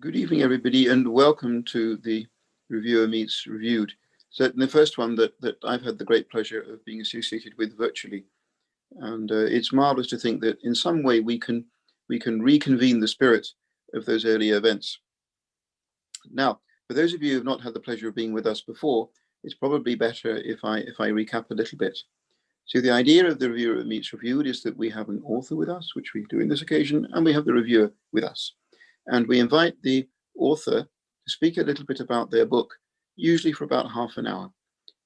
Good evening, everybody, and welcome to the Reviewer Meets Reviewed. So the first one that I've had the great pleasure of being associated with virtually. And it's marvelous to think that in some way we can reconvene the spirit of those early events. Now, for those of you who have not had the pleasure of being with us before, it's probably better if I recap a little bit. So the idea of the Reviewer Meets Reviewed is that we have an author with us, which we do in this occasion, and we have the reviewer with us. And we invite the author to speak a little bit about their book, usually for about half an hour,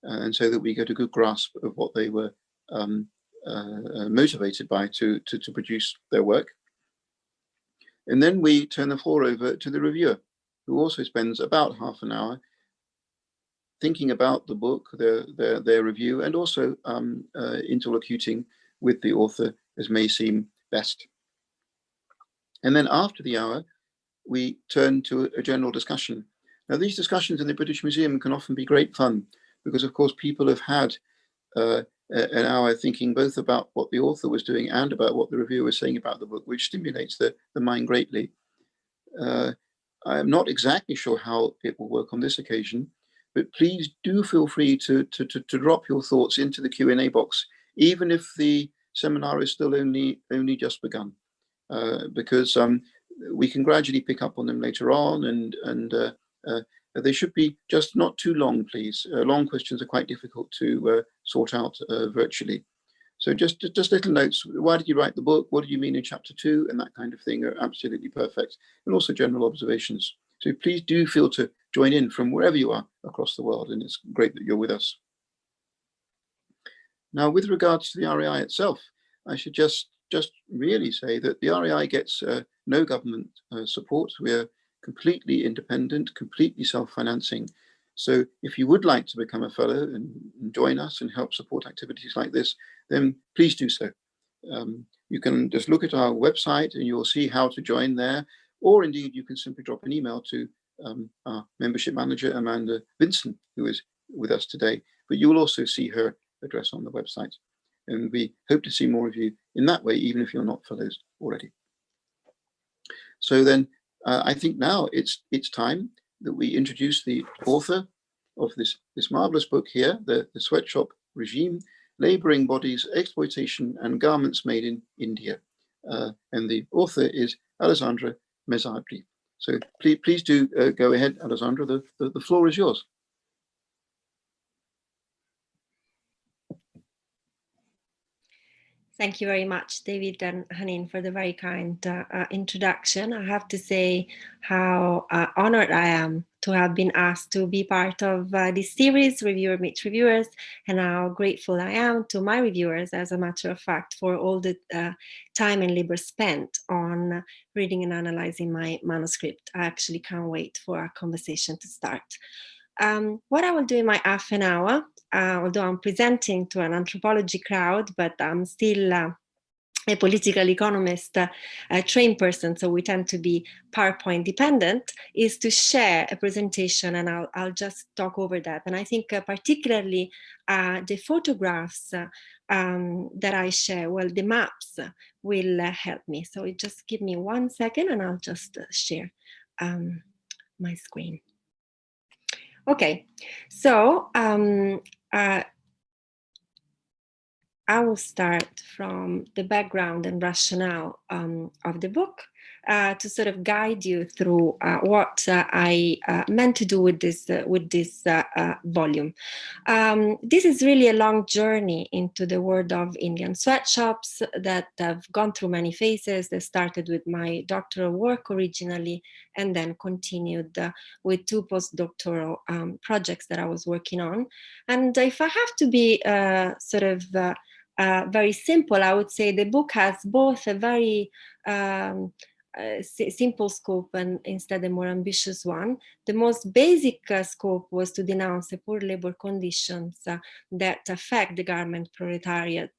and so that we get a good grasp of what they were motivated by to produce their work. And then we turn the floor over to the reviewer, who also spends about half an hour thinking about the book, their review, and also interlocuting with the author as may seem best. And then after the hour, we turn to a general discussion. Now, these discussions in the British Museum can often be great fun because, of course, people have had an hour thinking both about what the author was doing and about what the reviewer was saying about the book, which stimulates the mind greatly. I'm not exactly sure how it will work on this occasion, but please do feel free to drop your thoughts into the Q&A box, even if the seminar is still only just begun, because we can gradually pick up on them later on, and they should be just not too long, please. Long questions are quite difficult to sort out virtually. So just little notes. Why did you write the book? What do you mean in chapter 2? And that kind of thing are absolutely perfect. And also general observations. So please do feel to join in from wherever you are across the world. And it's great that you're with us. Now, with regards to the RAI itself, I should just really say that the RAI gets no government support. We're completely independent, completely self-financing. So if you would like to become a fellow and join us and help support activities like this, then please do so. You can just look at our website and you'll see how to join there, or indeed you can simply drop an email to our membership manager, Amanda Vincent, who is with us today, but you will also see her address on the website. And we hope to see more of you in that way, even if you're not fellows already. So then I think now it's time that we introduce the author of this marvelous book here, the Sweatshop Regime, Labouring Bodies, Exploitation and Garments Made in India. And the author is Alessandra Mezzadri. So please do go ahead, Alessandra, the floor is yours. Thank you very much, David and Hanin, for the very kind introduction. I have to say how honored I am to have been asked to be part of this series, Reviewer Meets Reviewers, and how grateful I am to my reviewers, as a matter of fact, for all the time and labor spent on reading and analyzing my manuscript. I actually can't wait for our conversation to start. What I will do in my half an hour, although I'm presenting to an anthropology crowd, but I'm still a political economist, a trained person, so we tend to be PowerPoint dependent, is to share a presentation, and I'll just talk over that. And I think particularly the photographs that I share, well, the maps will help me. So just give me 1 second and I'll just share my screen. Okay, so I will start from the background and rationale of the book to sort of guide you through what I meant to do with this volume. This is really a long journey into the world of Indian sweatshops that have gone through many phases. They started with my doctoral work originally, and then continued with 2 postdoctoral projects that I was working on. And if I have to be very simple, I would say the book has both a very simple scope and instead a more ambitious one. The most basic scope was to denounce the poor labor conditions that affect the garment proletariat,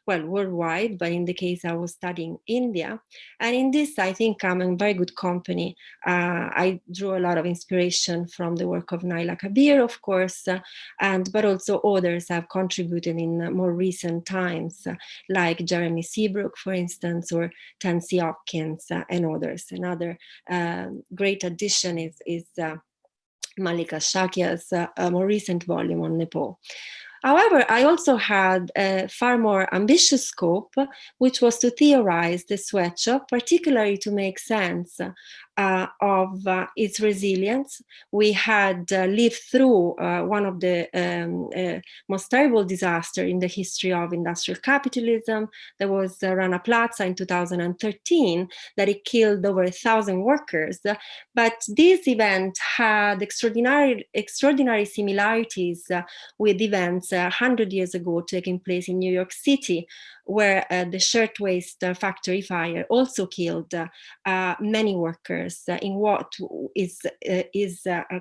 well, worldwide, but in the case I was studying India. And in this, I think I'm in very good company. I drew a lot of inspiration from the work of Leila, of course, but also others have contributed in more recent times, like Jeremy Seabrook, for instance, or Tansy Hopkins, and others. Another great addition is Malika Shakia's more recent volume on Nepal. However, I also had a far more ambitious scope, which was to theorize the sweatshop, particularly to make sense of its resilience. We had lived through one of the most terrible disasters in the history of industrial capitalism. There was Rana Plaza in 2013 that it killed over 1,000 workers. But this event had extraordinary similarities with events 100 years ago taking place in New York City, where the shirtwaist factory fire also killed many workers in what is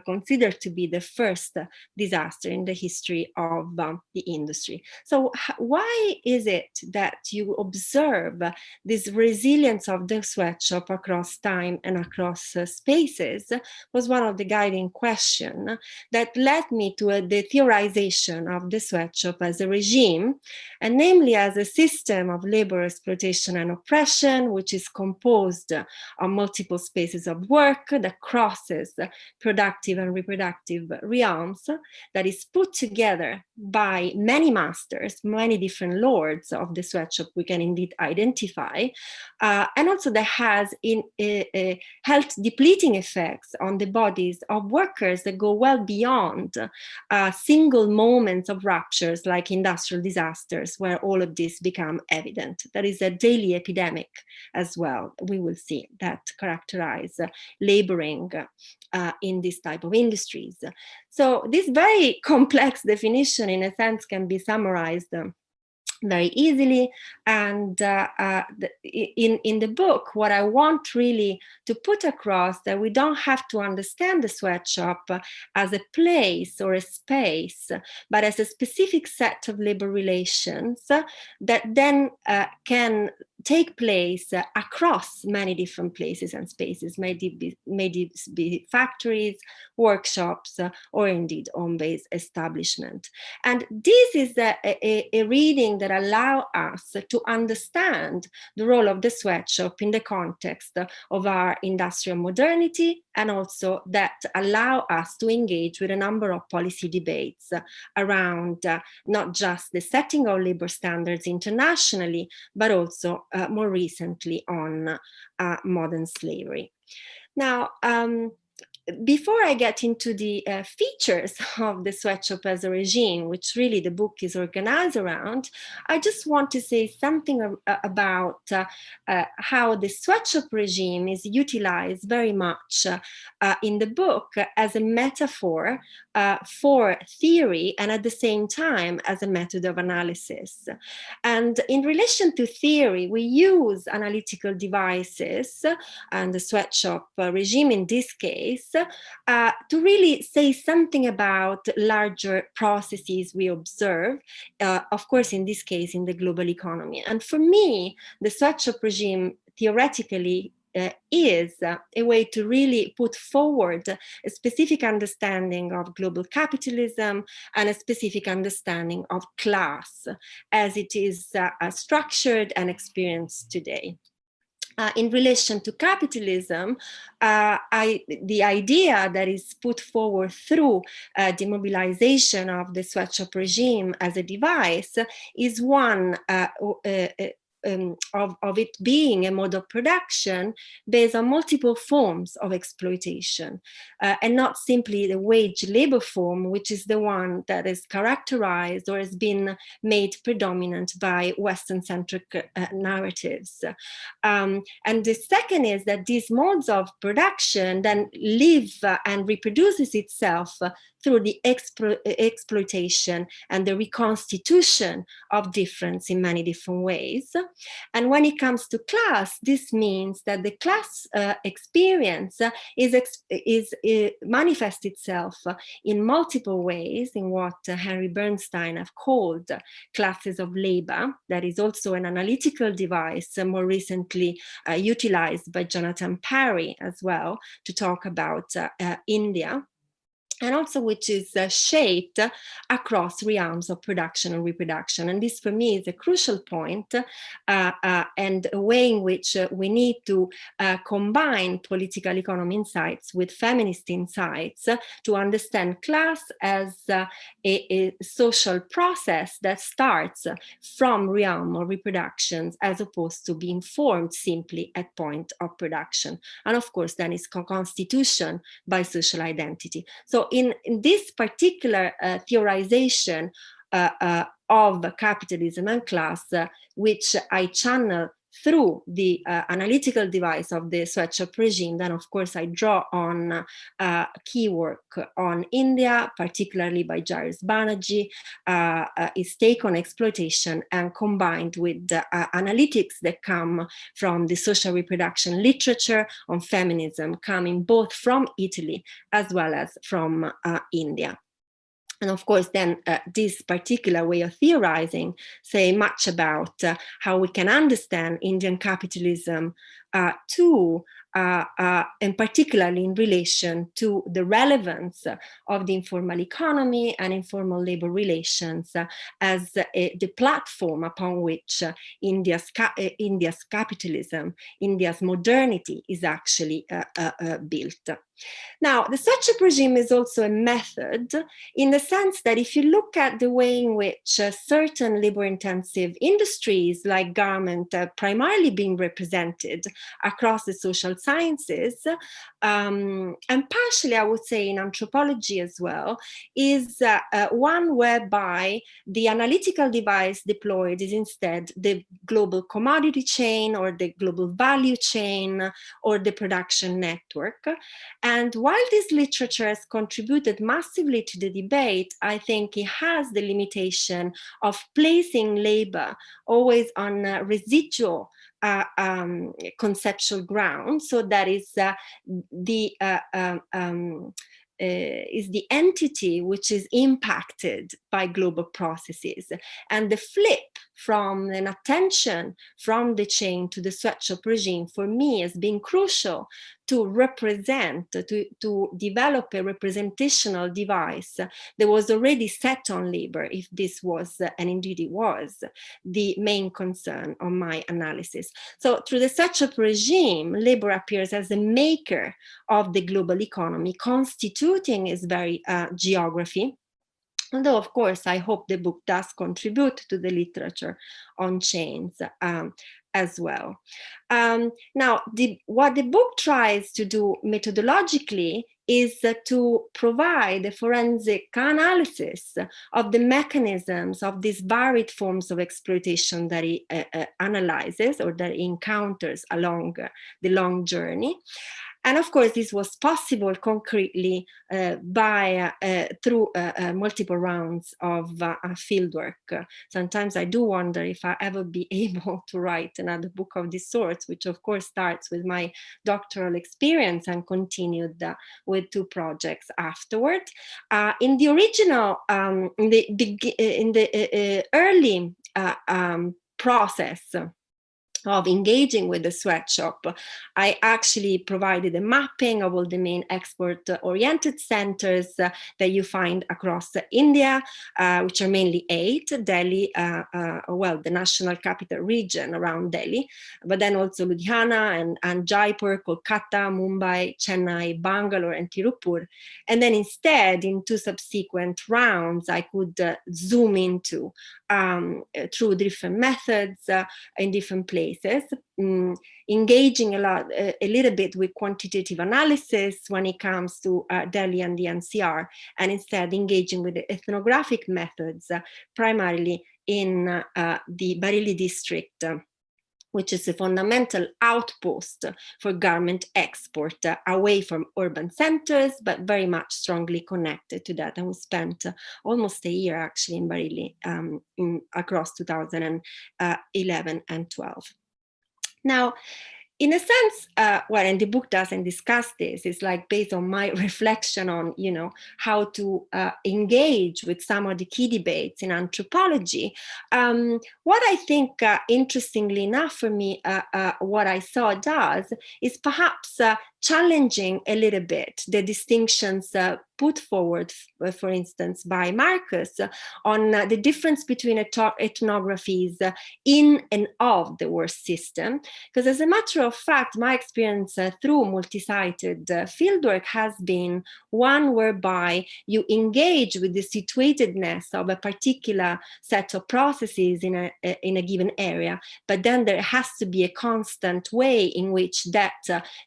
considered to be the first disaster in the history of the industry. So why is it that you observe this resilience of the sweatshop across time and across spaces was one of the guiding questions that led me to the theorization of the sweatshop as a regime, and namely as a system of labor exploitation and oppression, which is composed of multiple spaces of work that crosses productive and reproductive realms, that is put together by many masters, many different lords of the sweatshop we can indeed identify, and also that has health depleting effects on the bodies of workers that go well beyond single moments of ruptures like industrial disasters, where all of this become evident. There is a daily epidemic as well, we will see, that characterize laboring in this type of industries. So this very complex definition, in a sense, can be summarized very easily. And in the book, what I want really to put across that we don't have to understand the sweatshop as a place or a space, but as a specific set of labor relations that then can take place across many different places and spaces, may be factories, workshops, or indeed home-based establishment. And this is a reading that allows us to understand the role of the sweatshop in the context of our industrial modernity, and also that allow us to engage with a number of policy debates around not just the setting of labor standards internationally, but also more recently on modern slavery. Now, before I get into the features of the sweatshop as a regime, which really the book is organized around, I just want to say something about how the sweatshop regime is utilized very much in the book as a metaphor for theory, and at the same time as a method of analysis. And in relation to theory, we use analytical devices, and the sweatshop regime in this case, to really say something about larger processes we observe, of course, in this case, in the global economy. And for me, the sweatshop regime theoretically is a way to really put forward a specific understanding of global capitalism and a specific understanding of class as it is structured and experienced today. In relation to capitalism, the idea that is put forward through the mobilization of the sweatshop regime as a device is one of it being a mode of production based on multiple forms of exploitation, and not simply the wage labor form, which is the one that is characterized or has been made predominant by Western-centric narratives. And the second is that these modes of production then live and reproduces itself through the exploitation and the reconstitution of difference in many different ways. And when it comes to class, this means that the class experience manifests itself in multiple ways in what Henry Bernstein have called classes of labor. That is also an analytical device more recently utilized by Jonathan Parry as well to talk about India. and also which is shaped across realms of production and reproduction. And this, for me, is a crucial point, and a way in which we need to combine political economy insights with feminist insights to understand class as a social process that starts from realm of reproductions, as opposed to being formed simply at point of production. And of course, then is constitution by social identity. So in this particular theorization of capitalism and class, which I channel through the analytical device of the Sweatshop Regime, then of course I draw on key work on India, particularly by Jairus Banerjee, his take on exploitation, and combined with the analytics that come from the social reproduction literature on feminism, coming both from Italy as well as from India. And of course, then this particular way of theorizing say much about how we can understand Indian capitalism and particularly in relation to the relevance of the informal economy and informal labor relations as the platform upon which India's capitalism, India's modernity is actually built. Now, the Sweatshop Regime is also a method in the sense that if you look at the way in which certain labor-intensive industries like garment are primarily being represented across the social sciences, and partially, I would say, in anthropology as well, is one whereby the analytical device deployed is instead the global commodity chain or the global value chain or the production network. And while this literature has contributed massively to the debate, I think it has the limitation of placing labor always on residual conceptual ground. So that is the entity which is impacted by global processes. And the flip from an attention from the chain to the Sweatshop Regime, for me, has been crucial to represent, to develop a representational device that was already set on labor, if this was, and indeed it was, the main concern of my analysis. So through the Sweatshop Regime, labor appears as a maker of the global economy, constituting its very geography. Although, of course, I hope the book does contribute to the literature on chains as well. Now, what the book tries to do methodologically is to provide a forensic analysis of the mechanisms of these varied forms of exploitation that he analyzes or that he encounters along the long journey. And of course, this was possible concretely through multiple rounds of fieldwork. Sometimes I do wonder if I'll ever be able to write another book of this sort, which of course starts with my doctoral experience and continued with 2 projects afterward. In the original, in the early process of engaging with the sweatshop, I actually provided a mapping of all the main export-oriented centers that you find across India, which are mainly 8, Delhi, the national capital region around Delhi, but then also Ludhiana and Jaipur, Kolkata, Mumbai, Chennai, Bangalore, and Tirupur. And then instead, in 2 subsequent rounds, I could zoom into through different methods in different places, engaging a little bit with quantitative analysis when it comes to Delhi and the NCR, and instead engaging with the ethnographic methods, primarily in the Bareilly district, which is a fundamental outpost for garment export away from urban centers, but very much strongly connected to that. And we spent almost a year actually in Bareilly across 2011 and 12. Now, in a sense, and the book doesn't discuss this, it's like based on my reflection on, how to engage with some of the key debates in anthropology. What I think, interestingly enough for me, what I saw does is perhaps challenging a little bit the distinctions put forward, for instance, by Marcus on the difference between ethnographies in and of the work system. Because as a matter of fact, my experience through multi-sited fieldwork has been one whereby you engage with the situatedness of a particular set of processes in a given area, but then there has to be a constant way in which that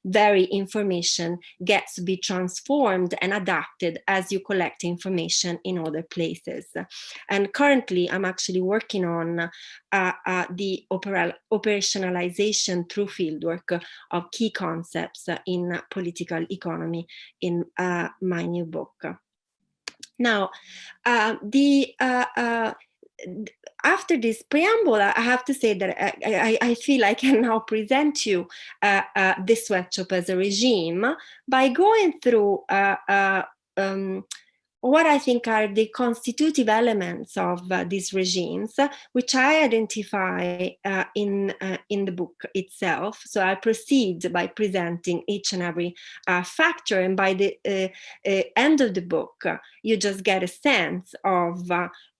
very information gets to be transformed and adapted as you collect information in other places. And currently, I'm actually working on the operationalization through fieldwork of key concepts in political economy in my new book. Now, after this preamble, I have to say that I feel I can now present you the Sweatshop as a regime by going through what I think are the constitutive elements of these regimes, which I identify in the book itself. So I proceed by presenting each and every factor, and by the end of the book, you just get a sense of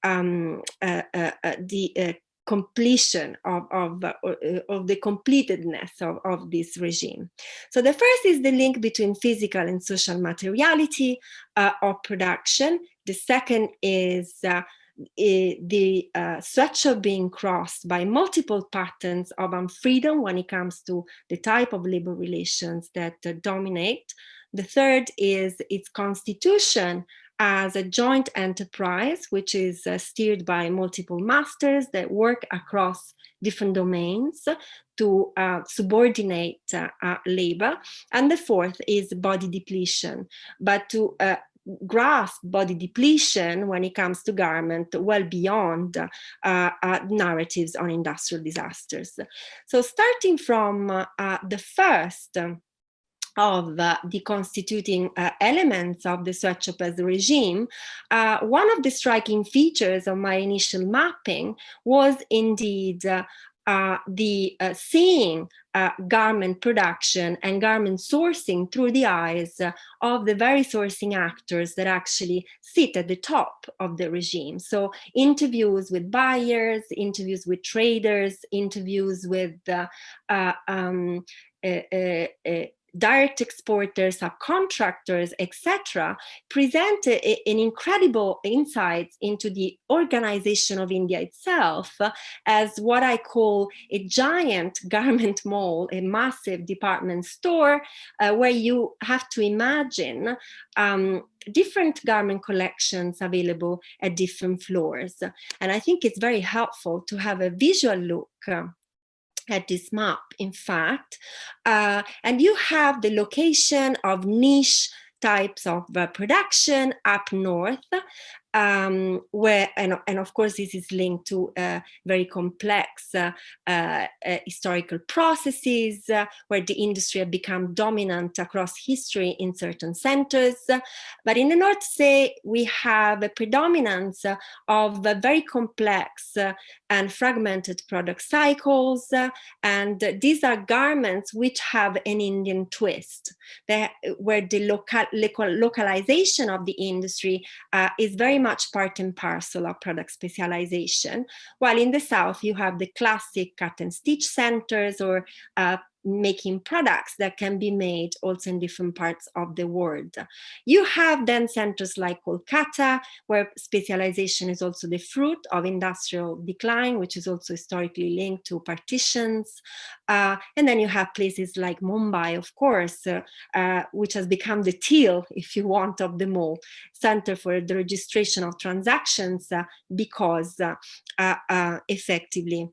the completion of the completedness of this regime. So the first is the link between physical and social materiality of production. The second is the sweatshop being crossed by multiple patterns of unfreedom when it comes to the type of labor relations that dominate. The third is its constitution as a joint enterprise, which is steered by multiple masters that work across different domains to subordinate labor. And the fourth is body depletion, but to grasp body depletion when it comes to garment well beyond narratives on industrial disasters. So starting from the first of the constituting elements of the Sweatshop as a regime, one of the striking features of my initial mapping was indeed seeing garment production and garment sourcing through the eyes of the very sourcing actors that actually sit at the top of the regime. So interviews with buyers, interviews with traders, interviews with direct exporters, subcontractors, etc., present an incredible insight into the organization of India itself as what I call a giant garment mall, a massive department store where you have to imagine different garment collections available at different floors. And I think it's very helpful to have a visual look at this map, in fact, and you have the location of niche types of production up north, where, and of course this is linked to very complex historical processes where the industry had become dominant across history in certain centers. But in the North, say, we have a predominance of very complex and fragmented product cycles, and these are garments which have an Indian twist, where the localization of the industry is very much part and parcel of product specialization, while in the South you have the classic cut and stitch centers or making products that can be made also in different parts of the world. You have then centers like Kolkata, where specialization is also the fruit of industrial decline, which is also historically linked to partitions. And then you have places like Mumbai, of course, which has become the till, if you want, of the mall, center for the registration of transactions because effectively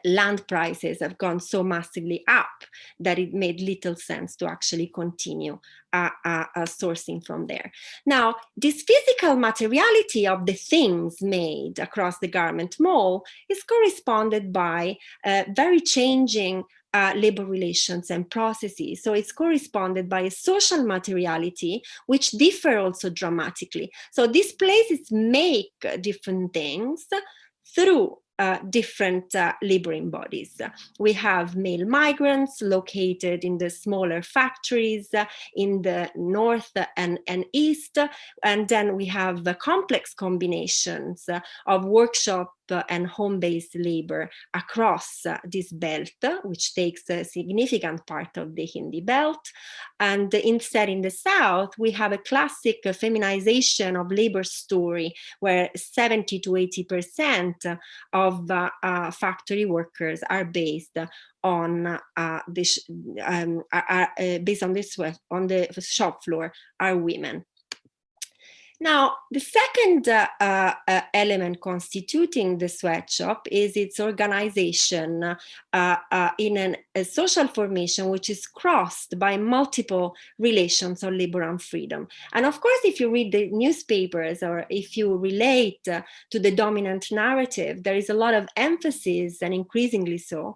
land prices have gone so massively up that it made little sense to actually continue sourcing from there. Now, this physical materiality of the things made across the garment mall is corresponded by very changing labor relations and processes. So it's corresponded by a social materiality, which differ also dramatically. So these places make different things through different laboring bodies. We have male migrants located in the smaller factories in the north and east, and then we have the complex combinations of workshop and home-based labor across this belt, which takes a significant part of the Hindi belt. And instead, in the south, we have a classic feminization of labor story, where 70 to 80% of factory workers are based on this, based on this, on the shop floor, are women. Now, the second element constituting the sweatshop is its organization in a social formation which is crossed by multiple relations of labor and freedom. And of course, if you read the newspapers or if you relate to the dominant narrative, there is a lot of emphasis, and increasingly so,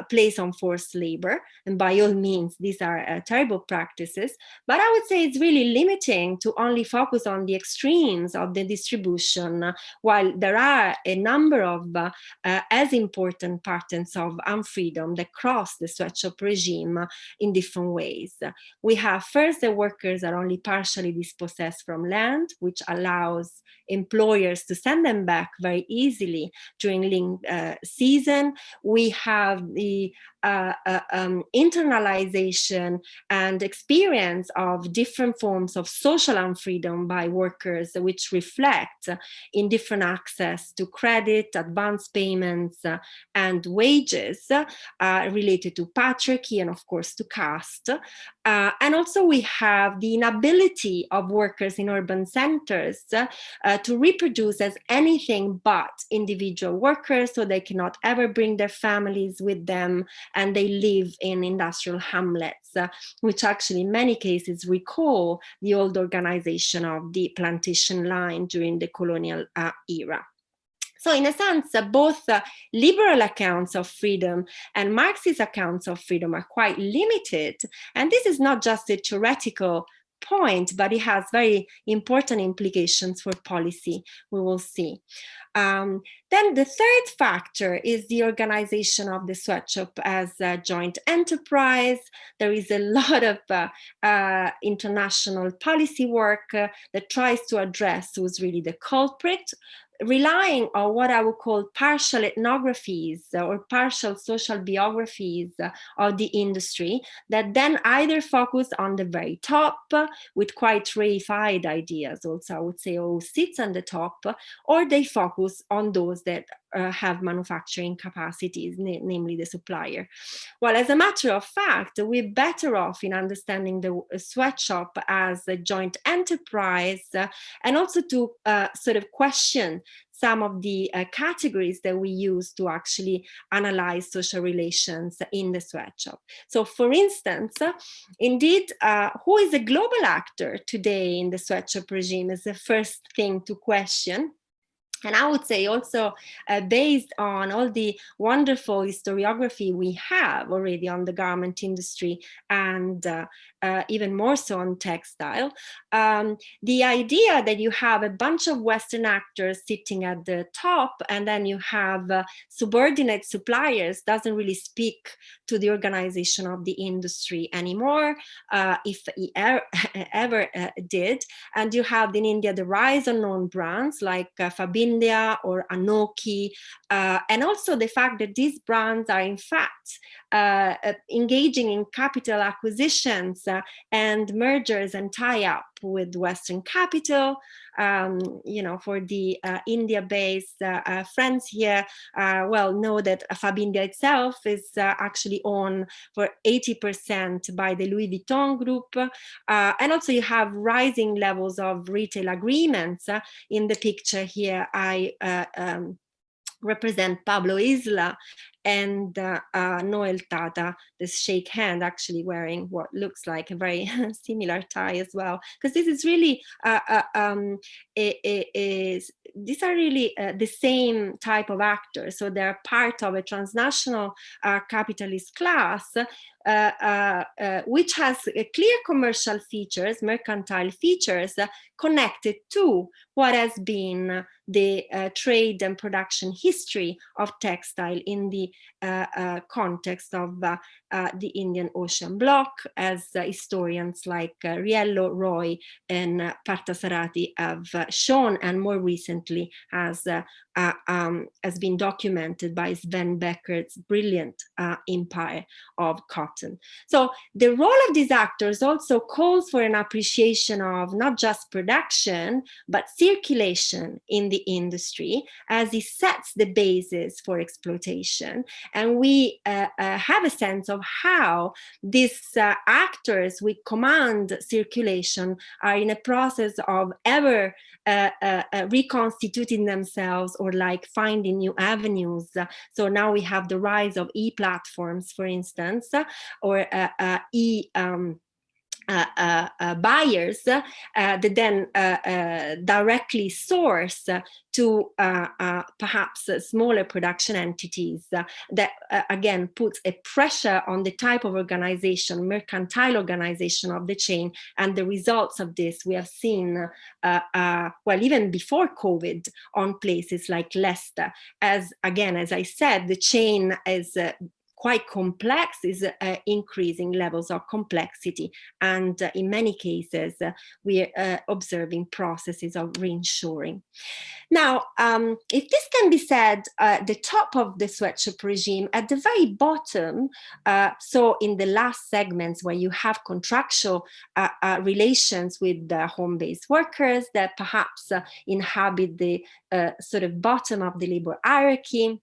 placed on forced labor. And by all means, these are terrible practices. But I would say it's really limiting to only focus on the extremes of the distribution, while there are a number of as important patterns of unfreedom that cross the sweatshop regime in different ways. We have first, the workers are only partially dispossessed from land, which allows employers to send them back very easily during season. We have the internalization and experience of different forms of social unfreedom by workers, which reflect in different access to credit, advance payments, and wages related to patriarchy and, of course, to caste. And also we have the inability of workers in urban centers to reproduce as anything but individual workers, so they cannot ever bring their families with them, and they live in industrial hamlets, which actually in many cases recall the old organization of the plantation line during the colonial era. So in a sense, both liberal accounts of freedom and Marxist accounts of freedom are quite limited. And this is not just a theoretical point, but it has very important implications for policy, we will see. Then the third factor is the organization of the sweatshop as a joint enterprise. There is a lot of international policy work that tries to address who's really the culprit, relying on what I would call partial ethnographies or partial social biographies of the industry that then either focus on the very top with quite reified ideas also, I would say, who sits on the top, or they focus on those that have manufacturing capacities, namely the supplier. Well, as a matter of fact, we're better off in understanding the sweatshop as a joint enterprise and also to sort of question some of the categories that we use to actually analyze social relations in the sweatshop. So for instance, indeed, who is a global actor today in the sweatshop regime is the first thing to question. And I would say also based on all the wonderful historiography we have already on the garment industry and even more so on textile, the idea that you have a bunch of Western actors sitting at the top and then you have subordinate suppliers doesn't really speak to the organization of the industry anymore, if it ever did. And you have in India the rise of known brands like Fabindia or Anoki, and also the fact that these brands are in fact engaging in capital acquisitions and mergers and tie-up with Western capital. You know, for the India-based friends here, well, know that Fabindia itself is actually owned for 80% by the Louis Vuitton group. And also you have rising levels of retail agreements. In the picture here, I represent Pablo Isla and Noel Tata, this shake hand, actually wearing what looks like a very similar tie as well. Because this is really, these are really the same type of actors. So they're part of a transnational capitalist class which has clear commercial features, mercantile features, connected to what has been the trade and production history of textile in the context of the Indian Ocean bloc, as historians like Riello, Roy, and Parthasarathi have shown, and more recently has been documented by Sven Becker's brilliant empire of cotton. So the role of these actors also calls for an appreciation of not just production, but circulation in the industry, as it sets the basis for exploitation. And we have a sense of how these actors with command circulation are in a process of ever reconstituting themselves, or like finding new avenues. So now we have the rise of e-platforms, for instance, or buyers that then directly source to perhaps smaller production entities that again puts a pressure on the type of organization, mercantile organization of the chain. And the results of this we have seen, well, even before COVID, on places like Leicester. As again, as I said, the chain is quite complex, is increasing levels of complexity. And in many cases, we are observing processes of reinshoring. Now, if this can be said, the top of the sweatshop regime, at the very bottom, so in the last segments where you have contractual relations with the home-based workers that perhaps inhabit the sort of bottom of the labor hierarchy,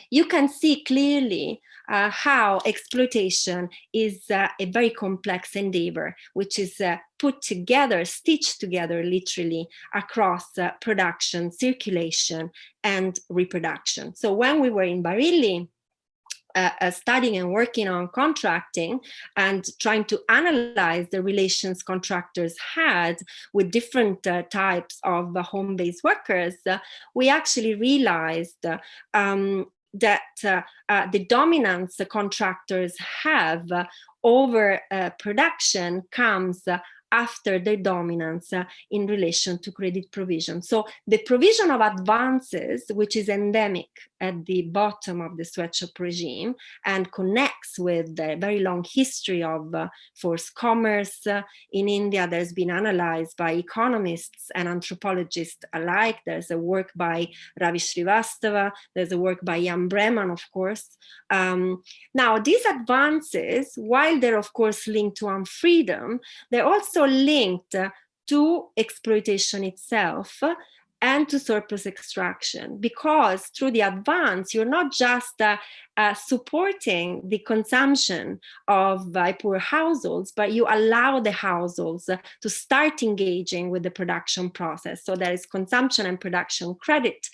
you can see clearly how exploitation is a very complex endeavor, which is put together, stitched together literally across production, circulation, and reproduction. So when we were in Bareilly, studying and working on contracting and trying to analyze the relations contractors had with different types of home-based workers, we actually realized that the dominance the contractors have over production comes after their dominance in relation to credit provision. So the provision of advances, which is endemic at the bottom of the sweatshop regime and connects with the very long history of forced commerce in India, there's been analyzed by economists and anthropologists alike. There's a work by Ravi Srivastava, there's a work by Jan Breman, of course. Now, these advances, while they're of course linked to unfreedom, they're also linked to exploitation itself and to surplus extraction, because through the advance, you're not just supporting the consumption of poor households, but you allow the households to start engaging with the production process. So there is consumption and production credit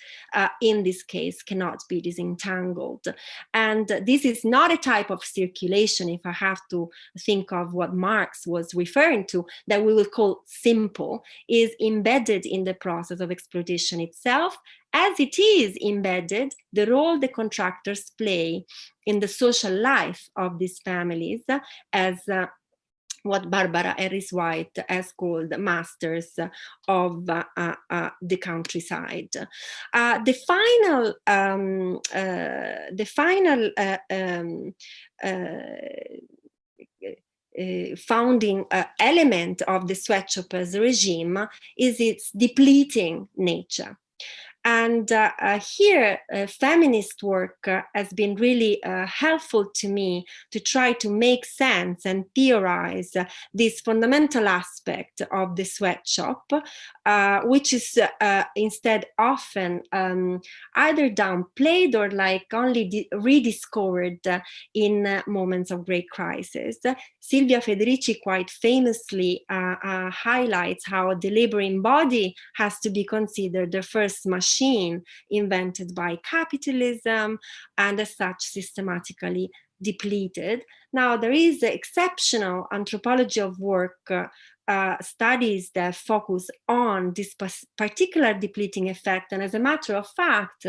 in this case cannot be disentangled. And this is not a type of circulation, if I have to think of what Marx was referring to, that we will call simple, is embedded in the process of exploitation itself, as it is embedded the role the contractors play in the social life of these families, as what Barbara Harris-White has called masters of the countryside. The final founding element of the sweatshop as a regime is its depleting nature. And here, feminist work has been really helpful to me to try to make sense and theorize this fundamental aspect of the sweatshop, which is instead often either downplayed or like only rediscovered in moments of great crisis. Silvia Federici quite famously highlights how the laboring body has to be considered the first machine invented by capitalism, and as such systematically depleted. Now, there is exceptional anthropology of work studies that focus on this particular depleting effect, and as a matter of fact,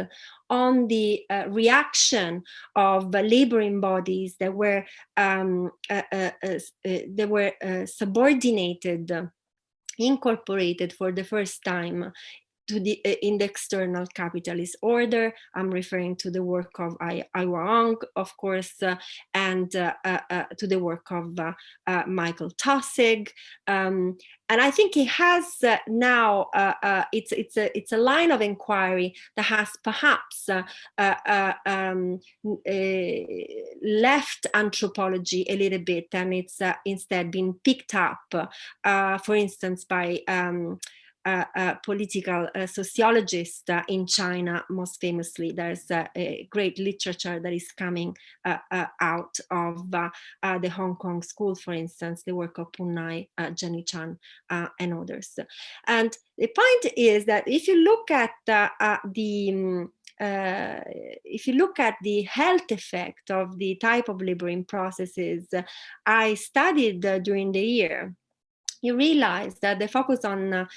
on the reaction of laboring bodies that were subordinated, incorporated for the first time to the in the external capitalist order. I'm referring to the work of Ai Wang, of course, and to the work of Michael Taussig. And I think it has now, it's a line of inquiry that has perhaps left anthropology a little bit, and it's instead been picked up, for instance, by political sociologist in China. Most famously, there's a great literature that is coming out of the Hong Kong school, for instance, the work of Punai, Jenny Chan, and others. And the point is that if you look at if you look at the health effect of the type of laboring processes I studied during the year, you realize that the focus on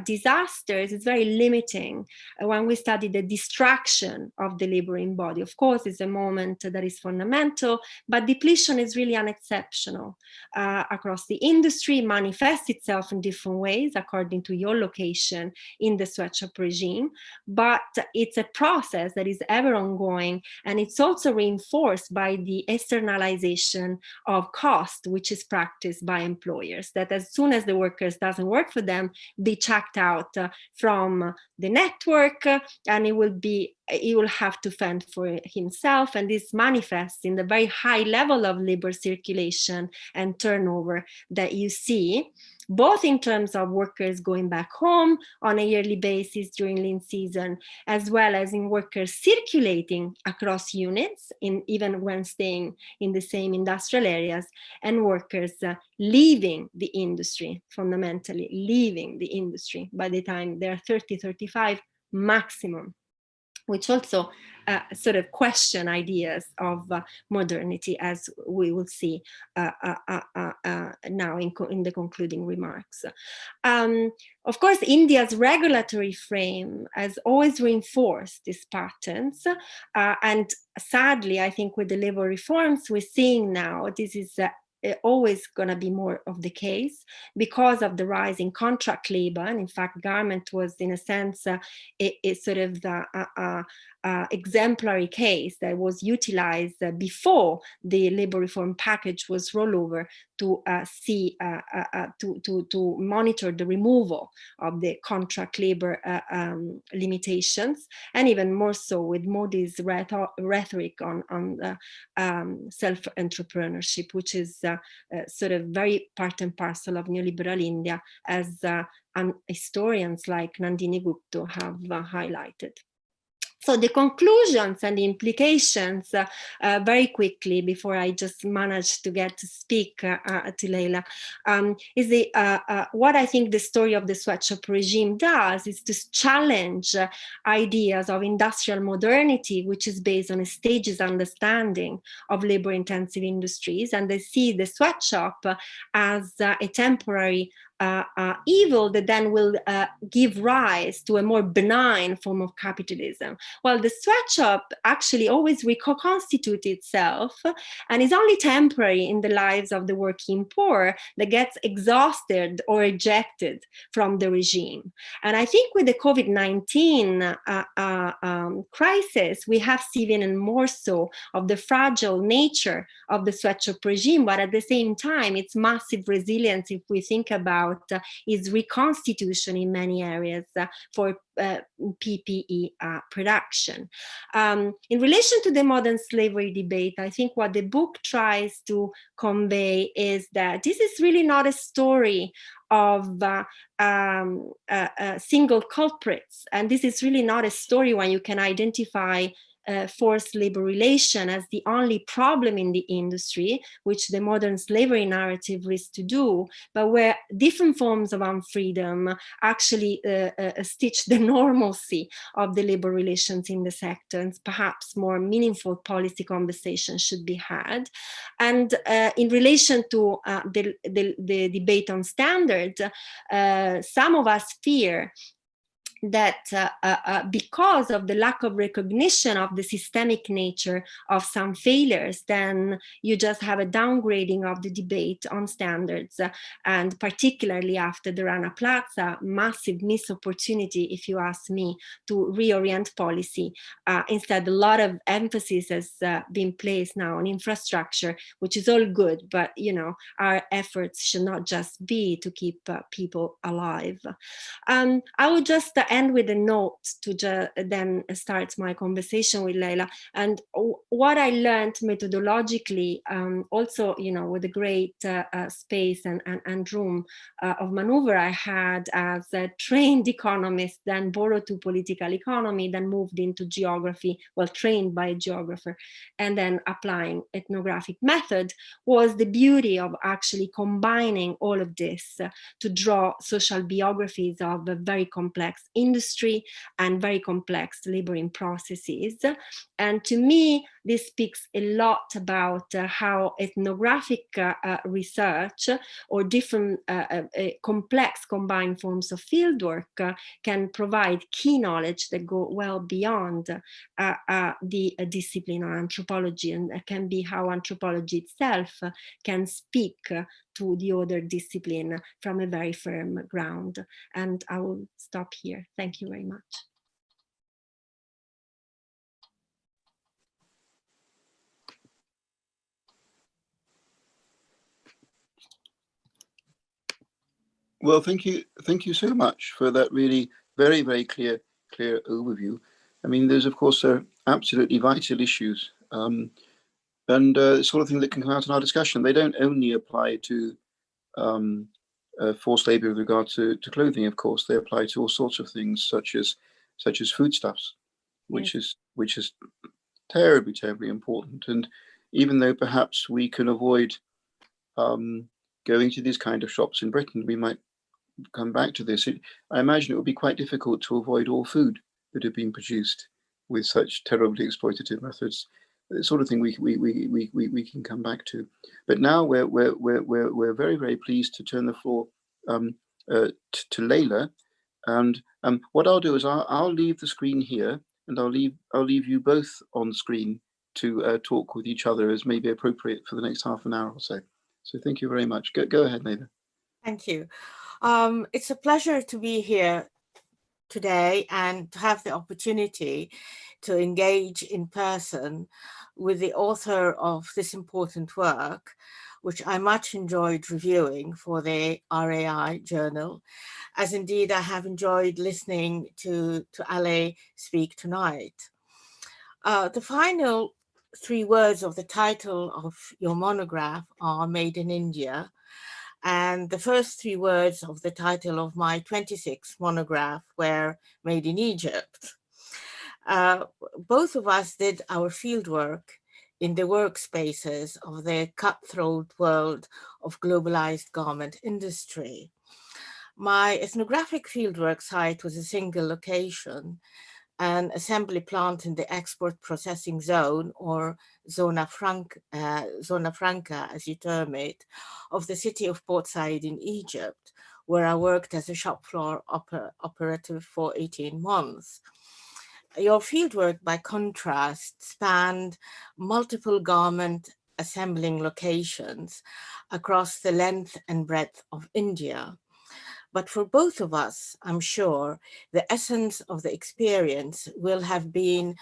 disasters is very limiting when we study the distraction of the laboring body. Of course, it's a moment that is fundamental, but depletion is really unexceptional across the industry, manifests itself in different ways according to your location in the sweatshop regime, but it's a process that is ever ongoing, and it's also reinforced by the externalization of cost, which is practiced by employers, that as soon as the workers doesn't work for them, be checked out from the network, and he will have to fend for himself. And this manifests in the very high level of labor circulation and turnover that you see, both in terms of workers going back home on a yearly basis during lean season, as well as in workers circulating across units, even when staying in the same industrial areas, and workers leaving the industry, fundamentally leaving the industry by the time they're 30, 35 maximum, which also sort of question ideas of modernity, as we will see now in the concluding remarks. Of course, India's regulatory frame has always reinforced these patterns, and sadly, I think with the labor reforms we're seeing now, this is always going to be more of the case because of the rise in contract labor. And in fact, garment was, in a sense, a sort of exemplary case that was utilized before the labor reform package was rolled over to to monitor the removal of the contract labor limitations, and even more so with Modi's rhetoric on self-entrepreneurship, which is sort of very part and parcel of neoliberal India, as historians like Nandini Gupta have highlighted. So the conclusions and the implications, very quickly, before I just managed to get to speak to Leila, is what I think the story of the sweatshop regime does is to challenge ideas of industrial modernity, which is based on a stages understanding of labor-intensive industries, and they see the sweatshop as a temporary evil that then will give rise to a more benign form of capitalism. While the sweatshop actually always reconstitutes itself and is only temporary in the lives of the working poor that gets exhausted or ejected from the regime. And I think with the COVID-19 crisis, we have seen even more so of the fragile nature of the sweatshop regime, but at the same time, its massive resilience, if we think about is reconstitution in many areas for PPE production. In relation to the modern slavery debate, I think what the book tries to convey is that this is really not a story of single culprits, and this is really not a story when you can identify forced labor relation as the only problem in the industry, which the modern slavery narrative risks to do, but where different forms of unfreedom actually stitch the normalcy of the labor relations in the sector, and perhaps more meaningful policy conversations should be had. And in relation to the debate on standards, some of us fear that because of the lack of recognition of the systemic nature of some failures, then you just have a downgrading of the debate on standards, and particularly after the Rana Plaza, massive missed opportunity, if you ask me, to reorient policy. Instead, a lot of emphasis has been placed now on infrastructure, which is all good, but our efforts should not just be to keep people alive. I would just end with a note to then start my conversation with Leila. And what I learned methodologically, also, with the great space and room of maneuver I had as a trained economist, then borrowed to political economy, then moved into geography, well, trained by a geographer, and then applying ethnographic method, was the beauty of actually combining all of this to draw social biographies of a very complex industry and very complex laboring processes. And to me, this speaks a lot about how ethnographic research or different complex combined forms of fieldwork can provide key knowledge that go well beyond the discipline of anthropology, and can be how anthropology itself can speak to the other discipline from a very firm ground. And I will stop here. Thank you very much. Well, thank you so much for that really very, very clear overview. I mean, there's of course absolutely vital issues, and the sort of thing that can come out in our discussion. They don't only apply to forced labor with regard to clothing, of course. They apply to all sorts of things, such as foodstuffs, which is terribly important. And even though perhaps we can avoid going to these kind of shops in Britain, we might come back to this. I imagine it would be quite difficult to avoid all food that had been produced with such terribly exploitative methods. The sort of thing we can come back to. But now we're very, very pleased to turn the floor to Leila. And what I'll do is I'll leave the screen here, and I'll leave you both on screen to talk with each other as may be appropriate for the next half an hour or so. So thank you very much. Go ahead, Leila. Thank you. It's a pleasure to be here today and to have the opportunity to engage in person with the author of this important work, which I much enjoyed reviewing for the RAI journal, as indeed I have enjoyed listening to Ale speak tonight. The final 3 words of the title of your monograph are Made in India, and the first 3 words of the title of my 26th monograph were Made in Egypt. Both of us did our fieldwork in the workspaces of the cutthroat world of globalized garment industry. My ethnographic fieldwork site was a single location, an assembly plant in the export processing zone, or zona franca, as you term it, of the city of Port Said in Egypt, where I worked as a shop floor operative for 18 months. Your fieldwork, by contrast, spanned multiple garment assembling locations across the length and breadth of India. But for both of us, I'm sure, the essence of the experience will have been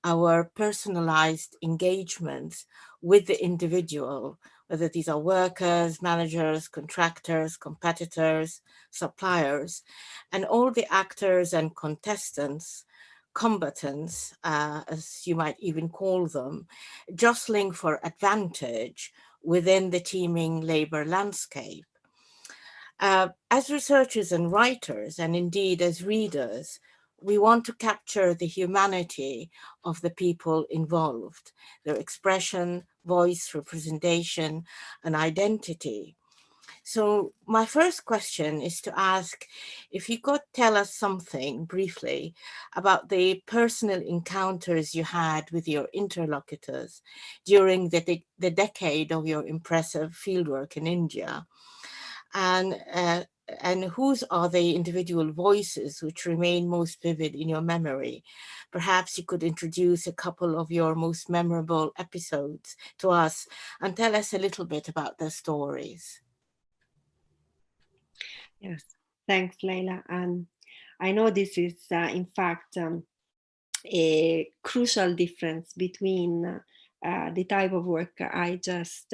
our personalized engagements with the individual, whether these are workers, managers, contractors, competitors, suppliers, and all the actors and contestants, combatants, as you might even call them, jostling for advantage within the teeming labor landscape. As researchers and writers, and indeed as readers, we want to capture the humanity of the people involved, their expression, voice, representation, and identity. So my first question is to ask if you could tell us something briefly about the personal encounters you had with your interlocutors during the decade of your impressive fieldwork in India, and whose are the individual voices which remain most vivid in your memory. Perhaps you could introduce a couple of your most memorable episodes to us and tell us a little bit about their stories. Yes, thanks, Leila. I know this is, in fact, a crucial difference between the type of work I just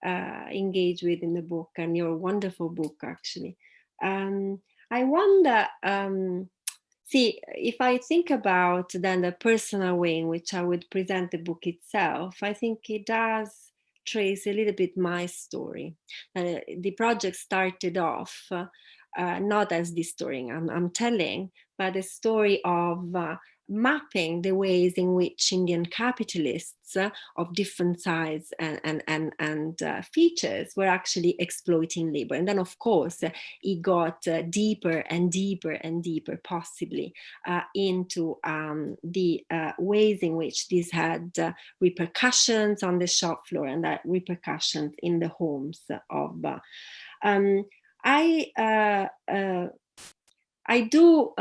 engage with in the book and your wonderful book, actually. I wonder, see, if I think about then the personal way in which I would present the book itself, I think it does trace a little bit my story. The project started off not as the story I'm telling, but a story of mapping the ways in which Indian capitalists of different size and features were actually exploiting labor. And then, of course, it got deeper and deeper and deeper, possibly, into the ways in which this had repercussions on the shop floor and repercussions in the homes of. I do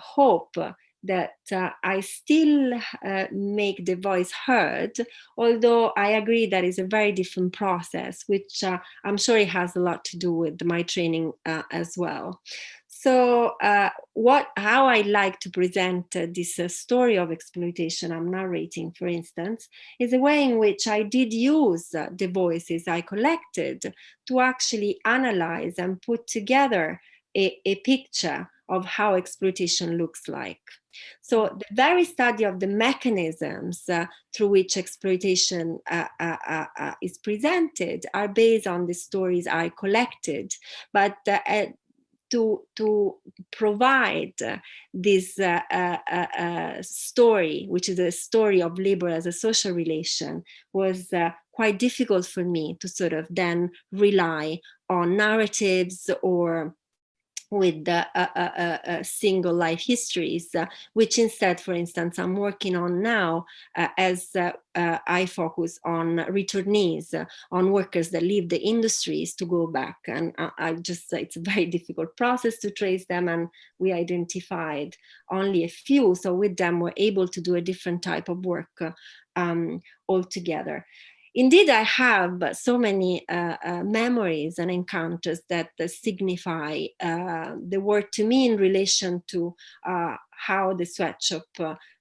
hope that I still make the voice heard, although I agree that is a very different process, which I'm sure it has a lot to do with my training as well. So how I like to present this story of exploitation I'm narrating, for instance, is a way in which I did use the voices I collected to actually analyze and put together a picture of how exploitation looks like. So the very study of the mechanisms through which exploitation is presented are based on the stories I collected, but to provide this story, which is a story of labor as a social relation, was quite difficult for me to sort of then rely on narratives or with single life histories, which instead, for instance, I'm working on now as I focus on returnees, on workers that leave the industries to go back. And it's a very difficult process to trace them, and we identified only a few. So with them, we're able to do a different type of work altogether. Indeed, I have so many memories and encounters that signify the work to me in relation to how the sweatshop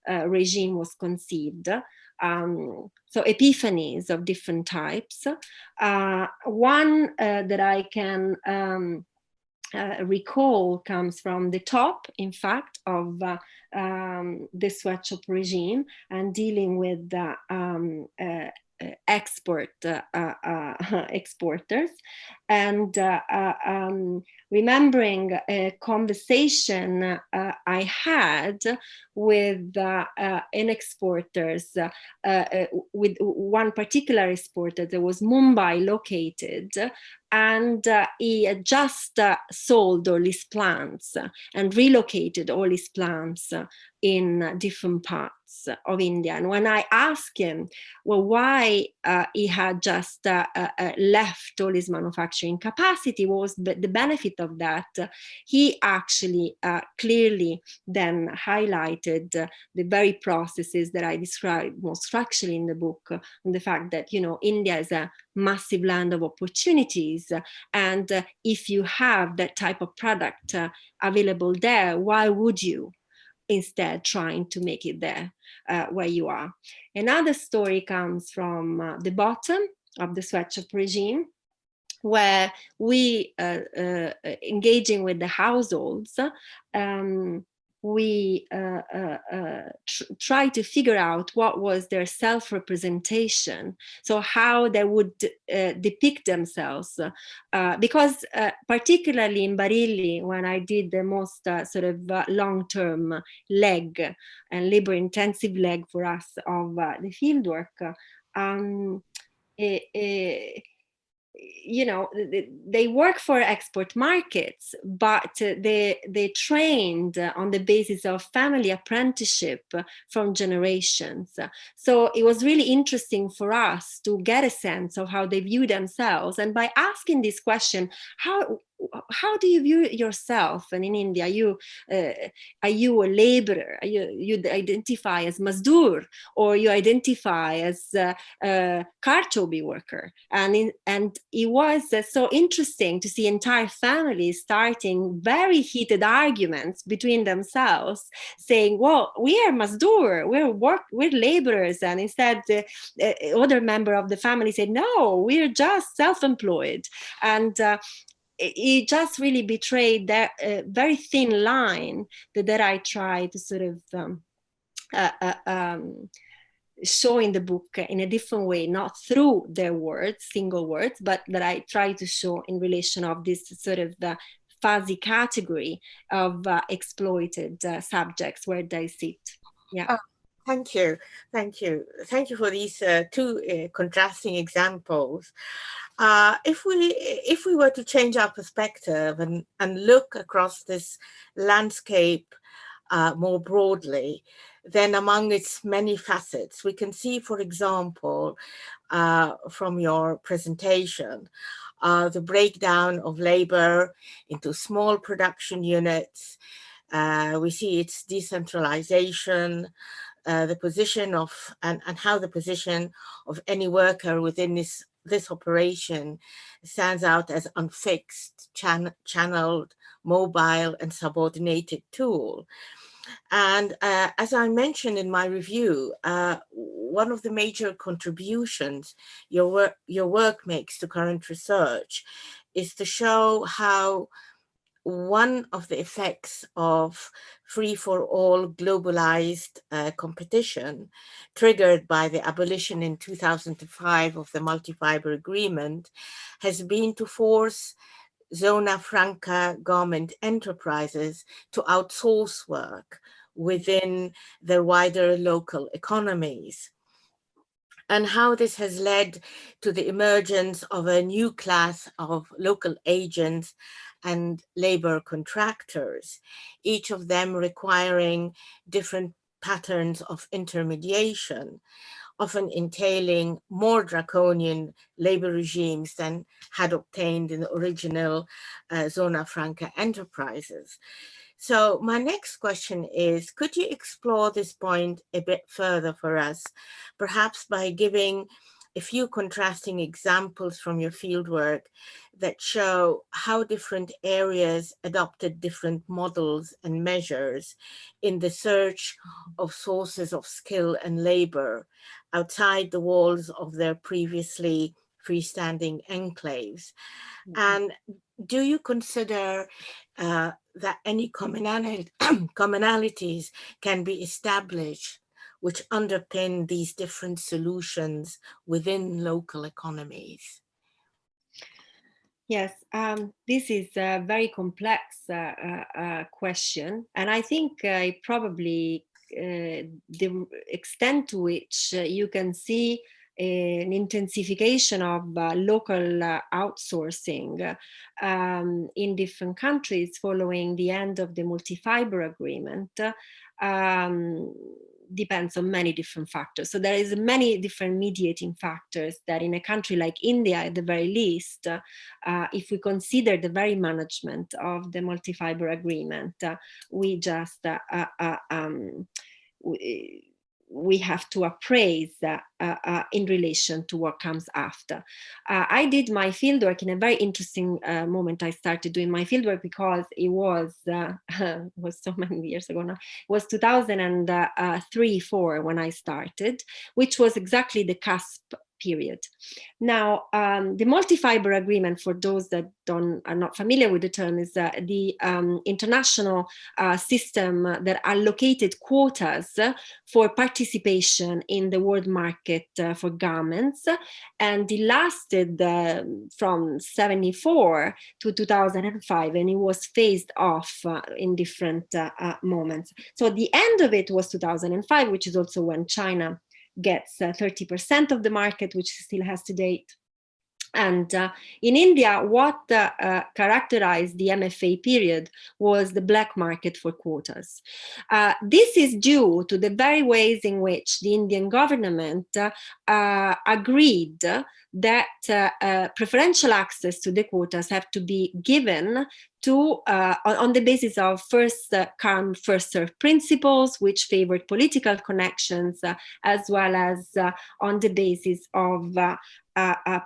regime was conceived. So epiphanies of different types. One that I can recall comes from the top, in fact, of the sweatshop regime and dealing with exporters, and remembering a conversation I had with an exporters, with one particular exporter that was Mumbai located, and he had just sold all his plants and relocated all his plants in different parts of India. And when I asked him, well, why he had just left all his manufacturing capacity, what was the benefit of that, he actually clearly then highlighted the very processes that I described most structurally in the book, and the fact that, India is a massive land of opportunities, and if you have that type of product available there, why would you instead trying to make it there where you are? Another story comes from the bottom of the sweatshop regime, where we engaging with the households we try to figure out what was their self-representation, so how they would depict themselves, because particularly in Barilli, when I did the most sort of long-term leg and labor-intensive leg for us of the fieldwork, you know, they work for export markets, but they trained on the basis of family apprenticeship from generations. So it was really interesting for us to get a sense of how they view themselves. And by asking this question, how do you view yourself? And in India, are you a laborer? You identify as Mazdur, or you identify as a Karchobi worker? And it was so interesting to see entire families starting very heated arguments between themselves, saying, well, we are Mazdur, we're laborers. And instead, other member of the family said, no, we're just self-employed. And it just really betrayed that very thin line that I try to sort of show in the book in a different way, not through their words, single words, but that I try to show in relation of this sort of the fuzzy category of exploited subjects where they sit. Yeah. Thank you. Thank you. Thank you for these two contrasting examples. If we were to change our perspective and look across this landscape more broadly, then among its many facets, we can see, for example, from your presentation, the breakdown of labor into small production units. We see its decentralization, the position of, and how the position of any worker within this operation stands out as unfixed, channeled, mobile, and subordinated tool. And as I mentioned in my review, one of the major contributions your work makes to current research is to show how one of the effects of free-for-all globalized competition, triggered by the abolition in 2005 of the multi-fiber agreement, has been to force zona franca garment enterprises to outsource work within their wider local economies, and how this has led to the emergence of a new class of local agents and labor contractors, each of them requiring different patterns of intermediation, often entailing more draconian labor regimes than had obtained in the original Zona Franca enterprises. So my next question is, could you explore this point a bit further for us, perhaps by giving a few contrasting examples from your fieldwork that show how different areas adopted different models and measures in the search of sources of skill and labor outside the walls of their previously freestanding enclaves? And do you consider that any commonalities can be established which underpin these different solutions within local economies? Yes, this is a very complex question, and I think probably the extent to which you can see an intensification of local outsourcing in different countries following the end of the multi-fiber agreement depends on many different factors. So there is many different mediating factors that in a country like India, at the very least, if we consider the very management of the multi-fiber agreement, we just we have to appraise in relation to what comes after. I did my fieldwork in a very interesting moment. I started doing my fieldwork because it was so many years ago now. It was 2003-4 when I started, which was exactly the cusp period. Now, the multi-fiber agreement, for those that are not familiar with the term, is the international system that allocated quotas for participation in the world market for garments, and it lasted from 1974 to 2005, and it was phased off in different moments. So the end of it was 2005, which is also when China gets 30% of the market, which still has to date. And in India, what characterized the MFA period was the black market for quotas. This is due to the very ways in which the Indian government agreed that preferential access to the quotas have to be given to on the basis of first come, first served principles, which favored political connections, as well as on the basis of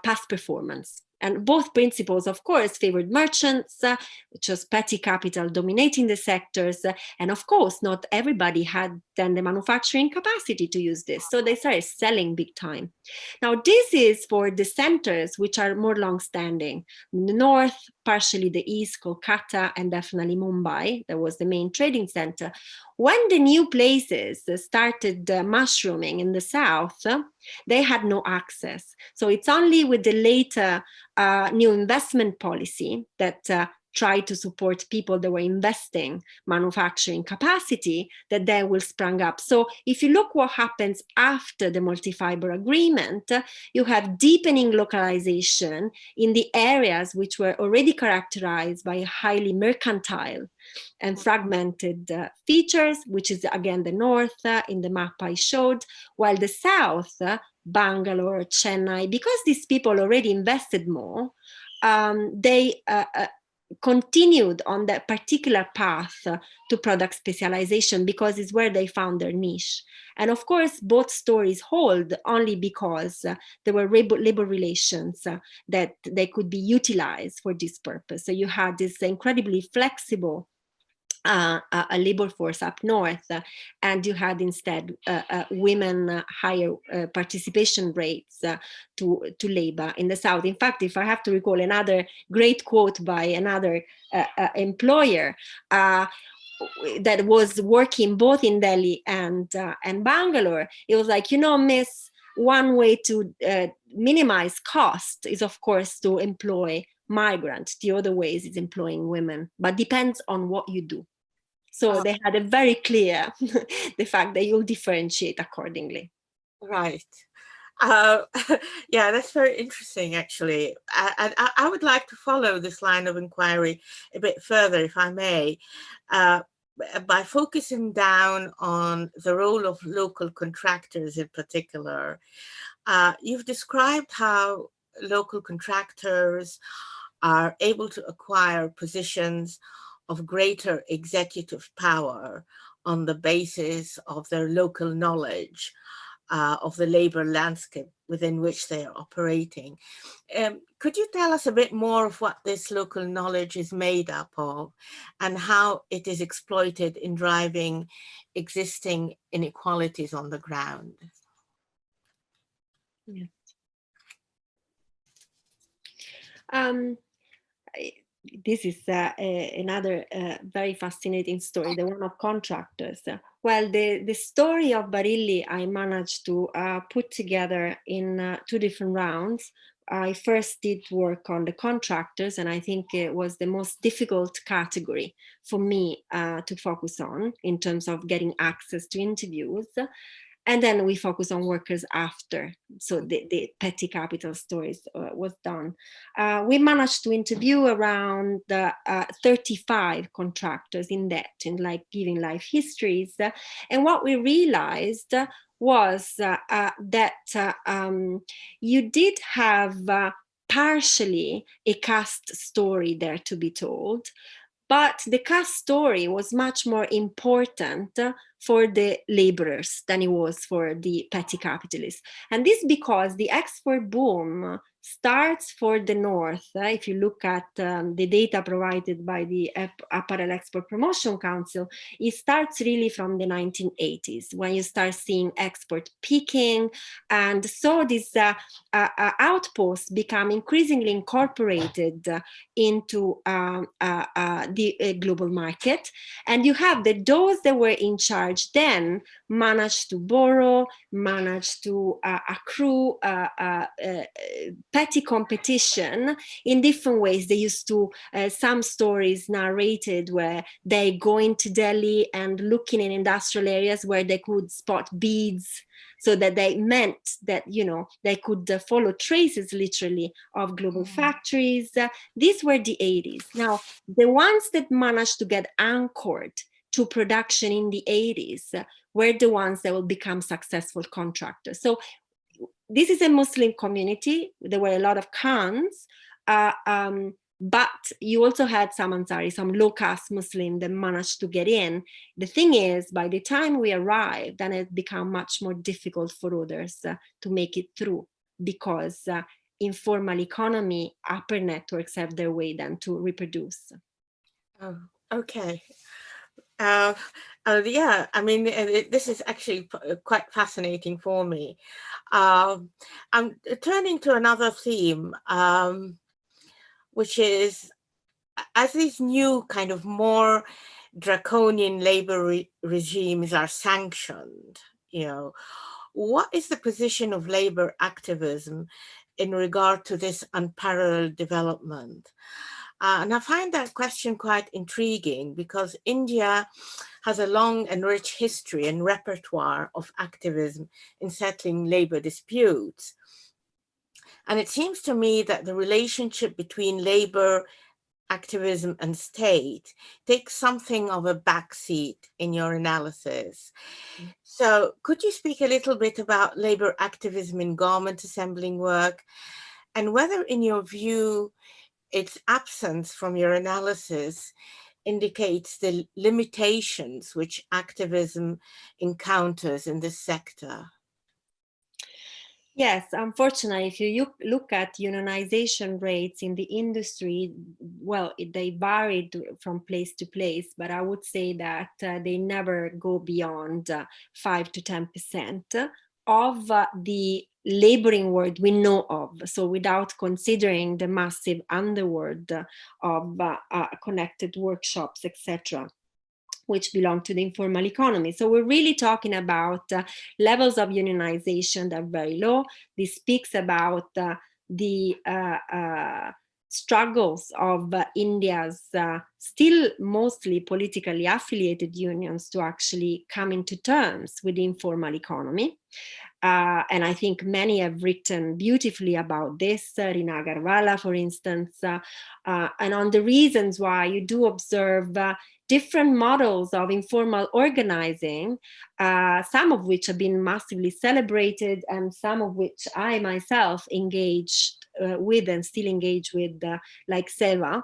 past performance. And both principles, of course, favored merchants, which was petty capital dominating the sectors. And of course, not everybody had then the manufacturing capacity to use this. So they started selling big time. Now, this is for the centers which are more long-standing. In the north, partially the east, Kolkata, and definitely Mumbai. That was the main trading center. When the new places started mushrooming in the south, they had no access. So it's only with the later new investment policy that tried to support people that were investing manufacturing capacity that they will sprung up. So if you look what happens after the multi-fiber agreement, you have deepening localization in the areas which were already characterized by highly mercantile and fragmented features, which is again the north in the map I showed, while the south, Bangalore, Chennai, because these people already invested more, they continued on that particular path to product specialization because it's where they found their niche. And of course, both stories hold only because there were labor relations that they could be utilized for this purpose. So you had this incredibly flexible a labor force up north, and you had instead women higher participation rates to labor in the south. In fact, if I have to recall another great quote by another employer that was working both in Delhi and Bangalore, it was like, you know, miss, one way to minimize cost is, of course, to employ migrants. The other ways is employing women, but depends on what you do. So they had a very clear the fact that you'll differentiate accordingly. Right. Yeah, that's very interesting, actually. I would like to follow this line of inquiry a bit further, if I may, by focusing down on the role of local contractors in particular. You've described how local contractors are able to acquire positions of greater executive power on the basis of their local knowledge of the labor landscape within which they are operating. Could you tell us a bit more of what this local knowledge is made up of and how it is exploited in driving existing inequalities on the ground? Yes. This is another very fascinating story, the one of contractors. Well, the story of Bareilly I managed to put together in 2 different rounds. I first did work on the contractors, and I think it was the most difficult category for me to focus on in terms of getting access to interviews. And then we focus on workers after. So the petty capital stories was done. We managed to interview around 35 contractors in depth, in like giving life histories. And what we realized was that you did have partially a caste story there to be told, but the caste story was much more important for the laborers than it was for the petty capitalists. And this because the export boom starts for the north. If you look at the data provided by the Apparel Export Promotion Council, it starts really from the 1980s, when you start seeing export peaking. And so these outposts become increasingly incorporated into the global market. And you have those that were in charge then managed to borrow, managed to accrue petty competition in different ways. They used to, some stories narrated where they go into Delhi and looking in industrial areas where they could spot beads, so that they meant that, you know, they could follow traces literally of global factories. These were the 80s. Now, the ones that managed to get anchored to production in the 80s were the ones that will become successful contractors. So this is a Muslim community. There were a lot of Khans, but you also had some Ansari, some low-caste Muslim that managed to get in. The thing is, by the time we arrived, then it became much more difficult for others to make it through, because informal economy, upper networks have their way then to reproduce. Oh, okay. Yeah, I mean, this is actually quite fascinating for me. I'm turning to another theme, which is, as these new kind of more draconian labor regimes are sanctioned, you know, what is the position of labor activism in regard to this unparalleled development? And I find that question quite intriguing, because India has a long and rich history and repertoire of activism in settling labor disputes. And it seems to me that the relationship between labor, activism, and state takes something of a backseat in your analysis. So could you speak a little bit about labor activism in garment assembling work, and whether, in your view, its absence from your analysis indicates the limitations which activism encounters in this sector? Yes, unfortunately, if you look at unionization rates in the industry, well, they varied from place to place, but I would say that they never go beyond 5 to 10% of the laboring world we know of. So without considering the massive underworld of connected workshops, etc., which belong to the informal economy. So we're really talking about levels of unionization that are very low. This speaks about the struggles of India's still mostly politically affiliated unions to actually come into terms with the informal economy. And I think many have written beautifully about this, Rina Agarwala, for instance, and on the reasons why you do observe different models of informal organizing, some of which have been massively celebrated, and some of which I myself engaged with and still engage with, like Seva,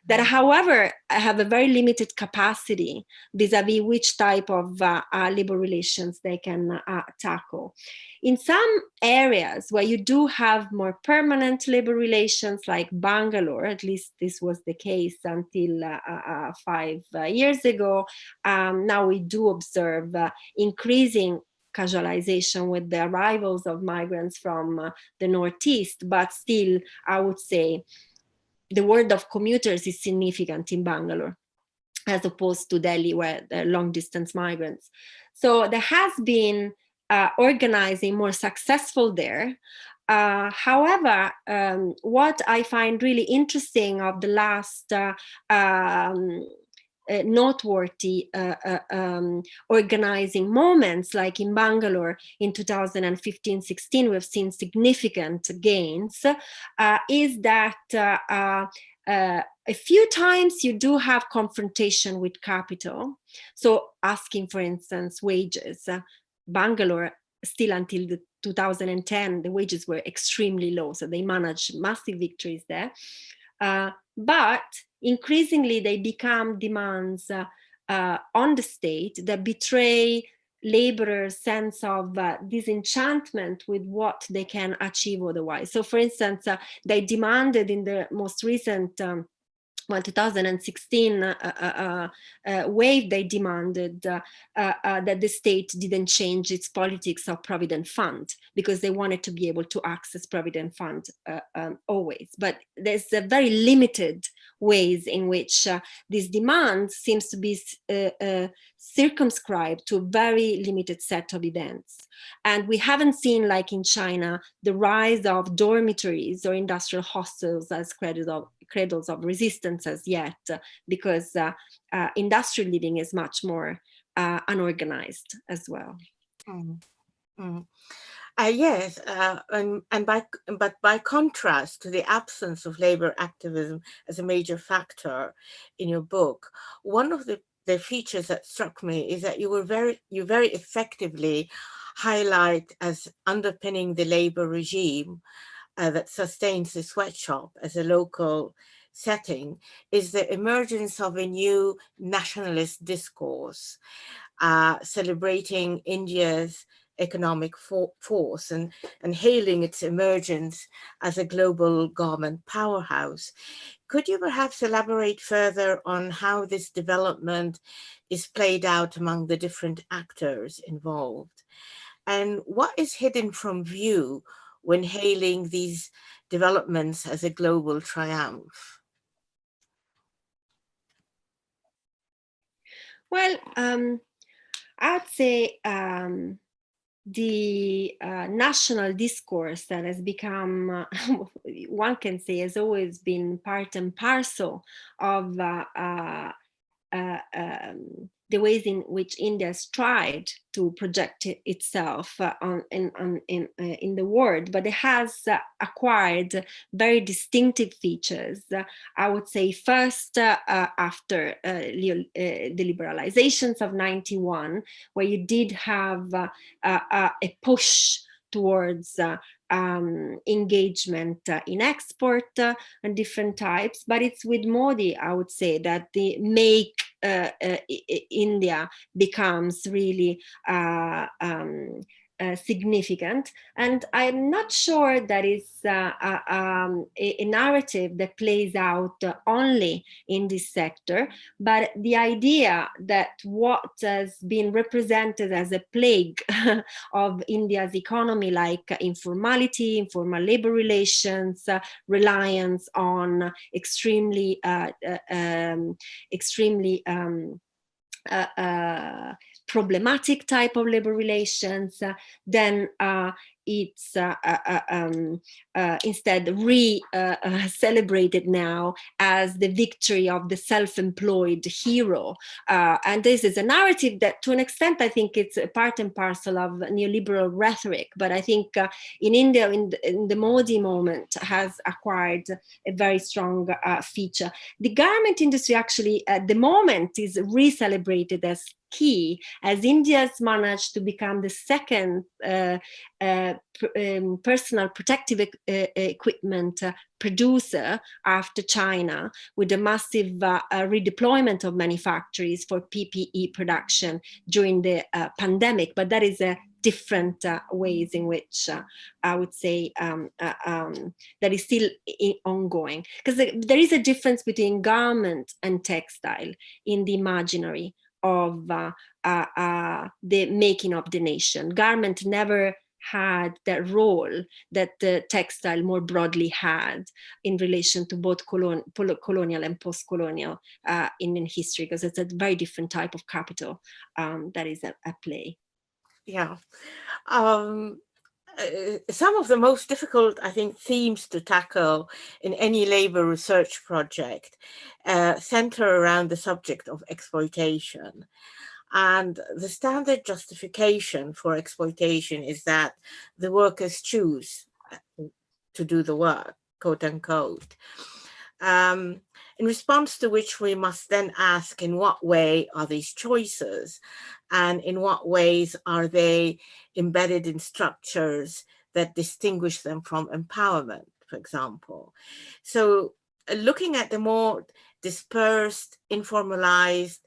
that, however, have a very limited capacity vis-a-vis which type of labor relations they can tackle. In some areas where you do have more permanent labor relations, like Bangalore, at least this was the case until 5 years ago, now we do observe increasing casualization with the arrivals of migrants from the Northeast, but still, I would say, the word of commuters is significant in Bangalore, as opposed to Delhi, where there are long distance migrants. So there has been organizing more successful there. However, what I find really interesting of the last noteworthy organizing moments, like in Bangalore in 2015-16, we've seen significant gains, is that a few times you do have confrontation with capital. So asking, for instance, wages. Bangalore, still until the 2010, the wages were extremely low, so they managed massive victories there. But increasingly, they become demands on the state that betray laborers' sense of disenchantment with what they can achieve otherwise. So, for instance, they demanded in the most recent 2016 wave, they demanded that the state didn't change its politics of provident fund, because they wanted to be able to access provident fund always. But there's a very limited ways in which this demand seems to be circumscribed to a very limited set of events. And we haven't seen, like in China, the rise of dormitories or industrial hostels as cradles of resistance as yet, because industrial living is much more unorganized as well. Mm. Mm. Yes, but by contrast to the absence of labor activism as a major factor in your book, one of the features that struck me is that you very effectively highlight as underpinning the labor regime that sustains the sweatshop as a local setting is the emergence of a new nationalist discourse, celebrating India's economic force and hailing its emergence as a global garment powerhouse. Could you perhaps elaborate further on how this development is played out among the different actors involved? And what is hidden from view when hailing these developments as a global triumph? Well, I'd say the national discourse that has become, one can say, has always been part and parcel of the ways in which India has tried to project itself in the world, but it has acquired very distinctive features. I would say first after the liberalizations of 91, where you did have a push towards engagement in export and different types, but it's with Modi, I would say, that the make India becomes really significant. And I'm not sure that it's a narrative that plays out only in this sector, but the idea that what has been represented as a plague of India's economy, like informality, informal labor relations, reliance on extremely problematic type of labor relations, then it's instead celebrated now as the victory of the self-employed hero. And this is a narrative that, to an extent, I think it's a part and parcel of neoliberal rhetoric. But I think in India, in the Modi moment, has acquired a very strong feature. The garment industry actually, at the moment, is re-celebrated as key, as India's managed to become the second personal protective equipment producer after China, with a massive redeployment of manufactories for PPE production during the pandemic. But that is a different ways in which I would say that is still ongoing, because there is a difference between garment and textile in the imaginary of the making of the nation. Garment never had that role that the textile more broadly had in relation to both colonial and post-colonial Indian history, because it's a very different type of capital that is at play. Yeah. Some of the most difficult, I think, themes to tackle in any labor research project center around the subject of exploitation. And the standard justification for exploitation is that the workers choose to do the work, quote unquote. In response to which we must then ask, in what way are these choices, and in what ways are they embedded in structures that distinguish them from empowerment, for example? So looking at the more dispersed, informalized,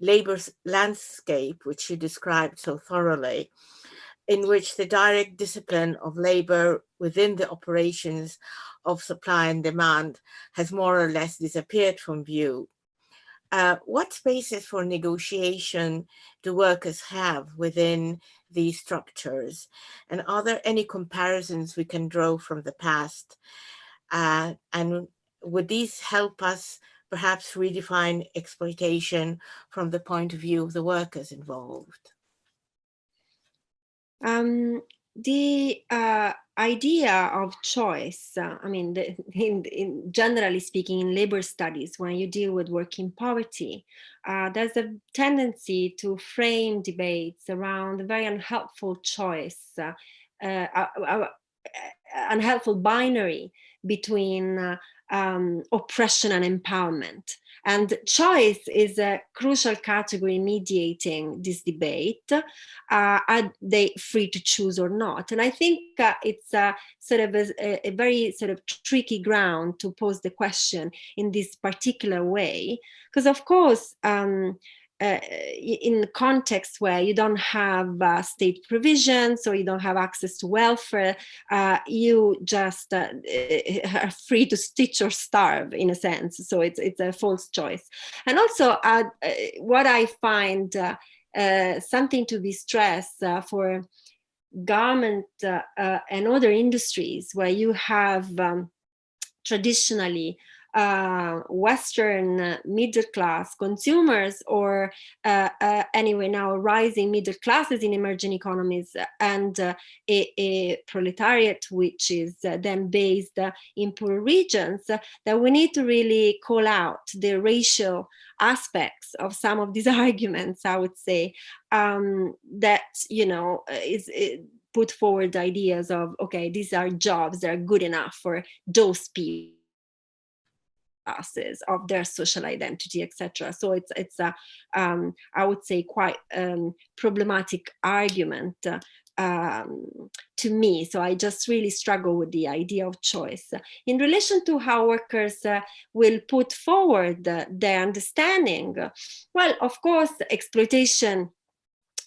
labor landscape, which you described so thoroughly, in which the direct discipline of labor within the operations of supply and demand has more or less disappeared from view. What spaces for negotiation do workers have within these structures? And are there any comparisons we can draw from the past? And would these help us perhaps redefine exploitation from the point of view of the workers involved? The idea of choice, I mean, in generally speaking, in labor studies, when you deal with working poverty, there's a tendency to frame debates around a very unhelpful choice, unhelpful binary between oppression and empowerment. And choice is a crucial category mediating this debate. Are they free to choose or not? And I think it's sort of a very sort of tricky ground to pose the question in this particular way, because of course, in the context where you don't have state provisions or you don't have access to welfare, you just are free to stitch or starve in a sense. So it's a false choice. And also what I find something to be stressed for garment and other industries where you have traditionally Western middle class consumers, or anyway now rising middle classes in emerging economies, and a proletariat which is then based in poor regions, that we need to really call out the racial aspects of some of these arguments, I would say, that, you know, put forward ideas of, okay, these are jobs that are good enough for those people of their social identity, etc. So it's a I would say quite problematic argument to me. So I just really struggle with the idea of choice in relation to how workers will put forward their understanding. Well, of course, exploitation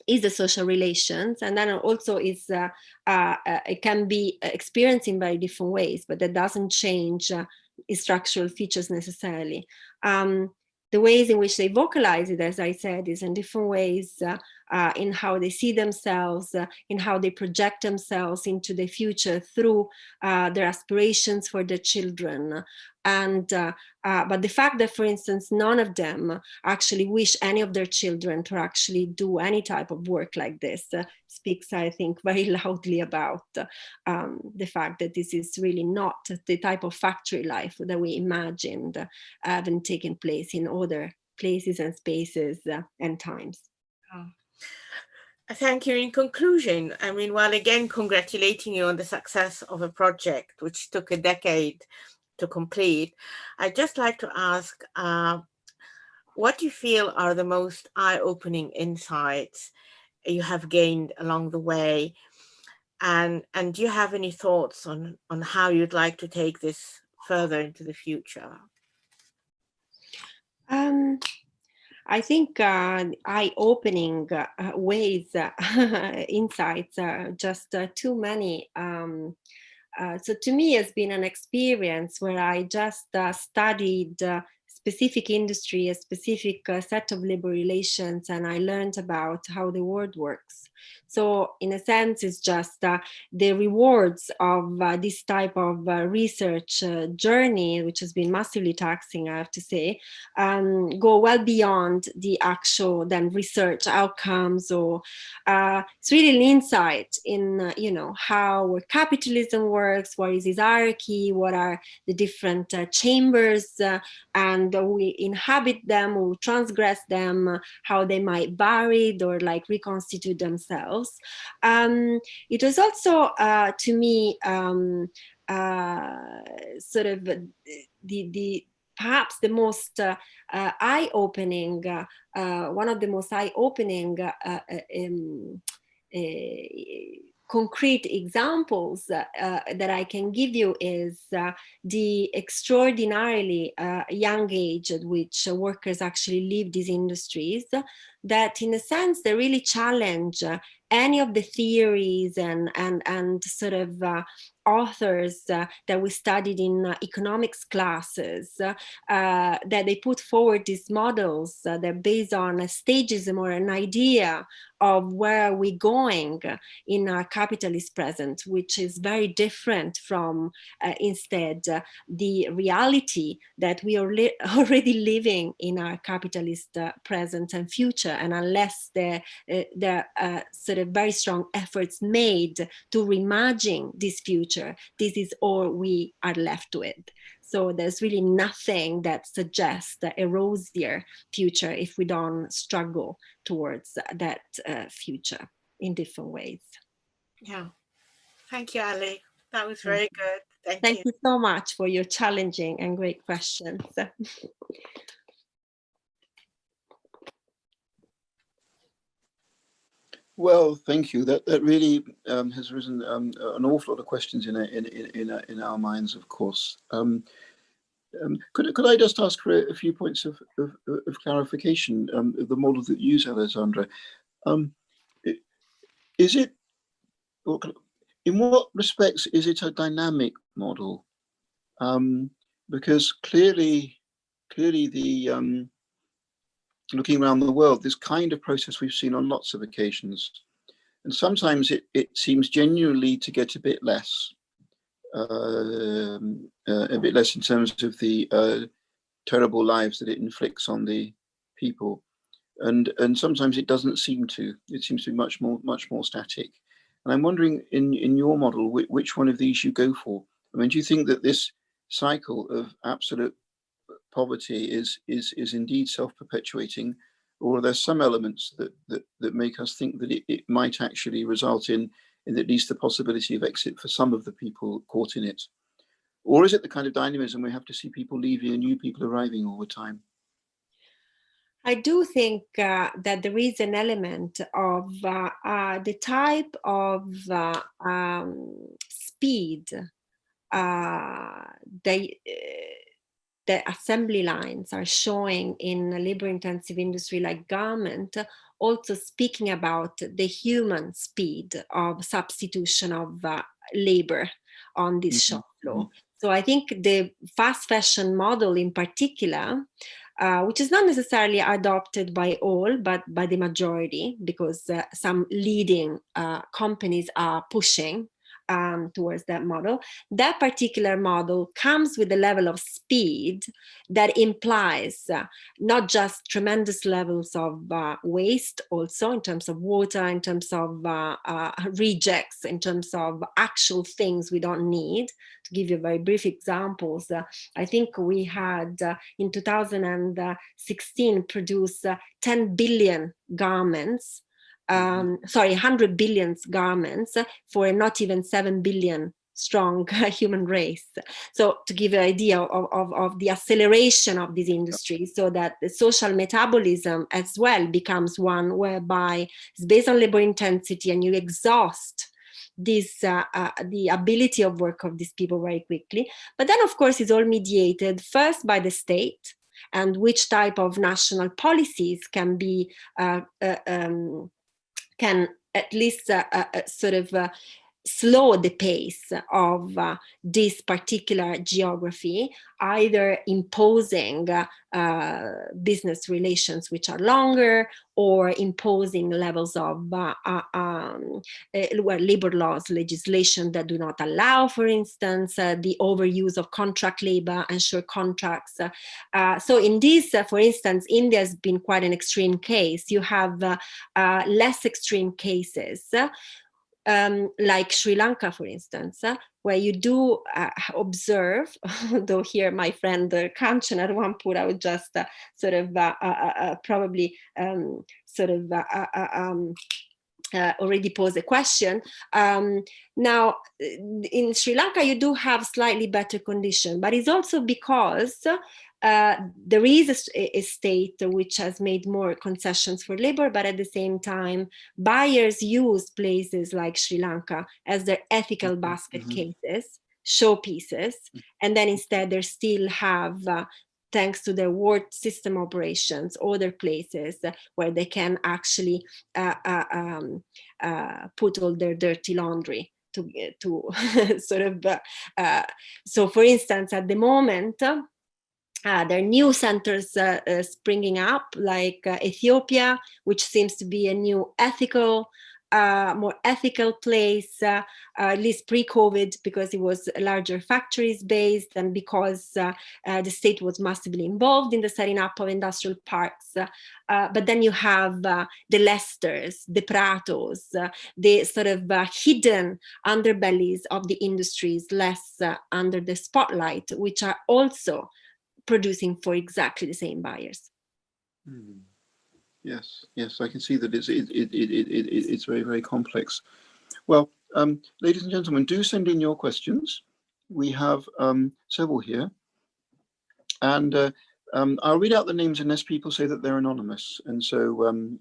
is the social relations, and then also is it can be experienced in very different ways, but that doesn't change structural features necessarily. The ways in which they vocalize it, as I said, is in different ways, in how they see themselves, in how they project themselves into the future through their aspirations for their children. And but the fact that, for instance, none of them actually wish any of their children to actually do any type of work like this speaks, I think, very loudly about the fact that this is really not the type of factory life that we imagined having taken place in other places and spaces and times. Oh. Thank you. In conclusion, I mean, while again congratulating you on the success of a project which took a decade to complete, I'd just like to ask what do you feel are the most eye-opening insights you have gained along the way, and do you have any thoughts on how you'd like to take this further into the future? I think eye-opening ways, insights are just too many. So to me, it's been an experience where I just studied specific industry, a specific set of labor relations, and I learned about how the world works. So in a sense, it's just the rewards of this type of research journey, which has been massively taxing, I have to say, go well beyond the actual then research outcomes, or it's really an insight in, you know, how capitalism works, what is its hierarchy, what are the different chambers, and we inhabit them, we transgress them, how they might vary or like reconstitute themselves. It was also, to me, sort of the perhaps the most eye-opening, one of the most eye-opening concrete examples that I can give you is the extraordinarily young age at which workers actually leave these industries, that in a sense they really challenge any of the theories and sort of authors that we studied in economics classes, that they put forward these models that are based on a stagism or an idea of where we're going in our capitalist present, which is very different from instead the reality that we are already living in our capitalist present and future. And unless there are sort of very strong efforts made to reimagine this future, this is all we are left with. So there's really nothing that suggests a rosier future if we don't struggle towards that future in different ways. Yeah. Thank you, Ali. That was very good. Thank you so much for your challenging and great questions. Well, thank you. That really has risen an awful lot of questions in our minds, of course. Could I just ask for a few points of clarification of the model that you use, Alessandra? Is it, in what respects is it a dynamic model? Because clearly the looking around the world, this kind of process we've seen on lots of occasions, and sometimes it seems genuinely to get a bit less in terms of the terrible lives that it inflicts on the people, and sometimes it doesn't seem to. It seems to be much more static. And I'm wondering, in your model, which one of these you go for? I mean, do you think that this cycle of absolute poverty is indeed self-perpetuating, or are there some elements that make us think that it might actually result in at least the possibility of exit for some of the people caught in it? Or is it the kind of dynamism we have to see people leaving and new people arriving all the time? I do think that there is an element of the type of speed the assembly lines are showing in a labor-intensive industry like garment, also speaking about the human speed of substitution of labor on this shop floor. So I think the fast fashion model in particular, which is not necessarily adopted by all, but by the majority, because some leading companies are pushing towards that model. That particular model comes with a level of speed that implies not just tremendous levels of waste, also in terms of water, in terms of rejects, in terms of actual things we don't need. To give you very brief examples, I think we had in 2016 produced 10 billion garments, 100 billion garments for a not even 7 billion strong human race. So to give you an idea of the acceleration of this industry, so that the social metabolism as well becomes one whereby it's based on labor intensity and you exhaust this the ability of work of these people very quickly. But then of course it's all mediated first by the state and which type of national policies can be can at least sort of slow the pace of this particular geography, either imposing business relations which are longer, or imposing levels of labor laws, legislation that do not allow, for instance, the overuse of contract labor and short contracts. So in this, for instance, India has been quite an extreme case. You have less extreme cases, like Sri Lanka, for instance, where you do observe, though here my friend Kanchan at one point, I would just sort of probably sort of already posed a question. Now, in Sri Lanka, you do have slightly better condition, but it's also because there is a state which has made more concessions for labor, but at the same time, buyers use places like Sri Lanka as their ethical basket cases, showpieces, and then instead they still have thanks to their ward system operations, other places where they can actually put all their dirty laundry to sort of, so for instance, at the moment, there are new centers springing up, like Ethiopia, which seems to be a new ethical, more ethical place, at least pre-COVID, because it was larger factories based and because the state was massively involved in the setting up of industrial parks. But then you have the Leicesters, the Pratos, the sort of hidden underbellies of the industries less under the spotlight, which are also producing for exactly the same buyers. Yes, yes, I can see that it's very, very complex. Well, ladies and gentlemen, do send in your questions. We have several here, and I'll read out the names unless people say that they're anonymous. And so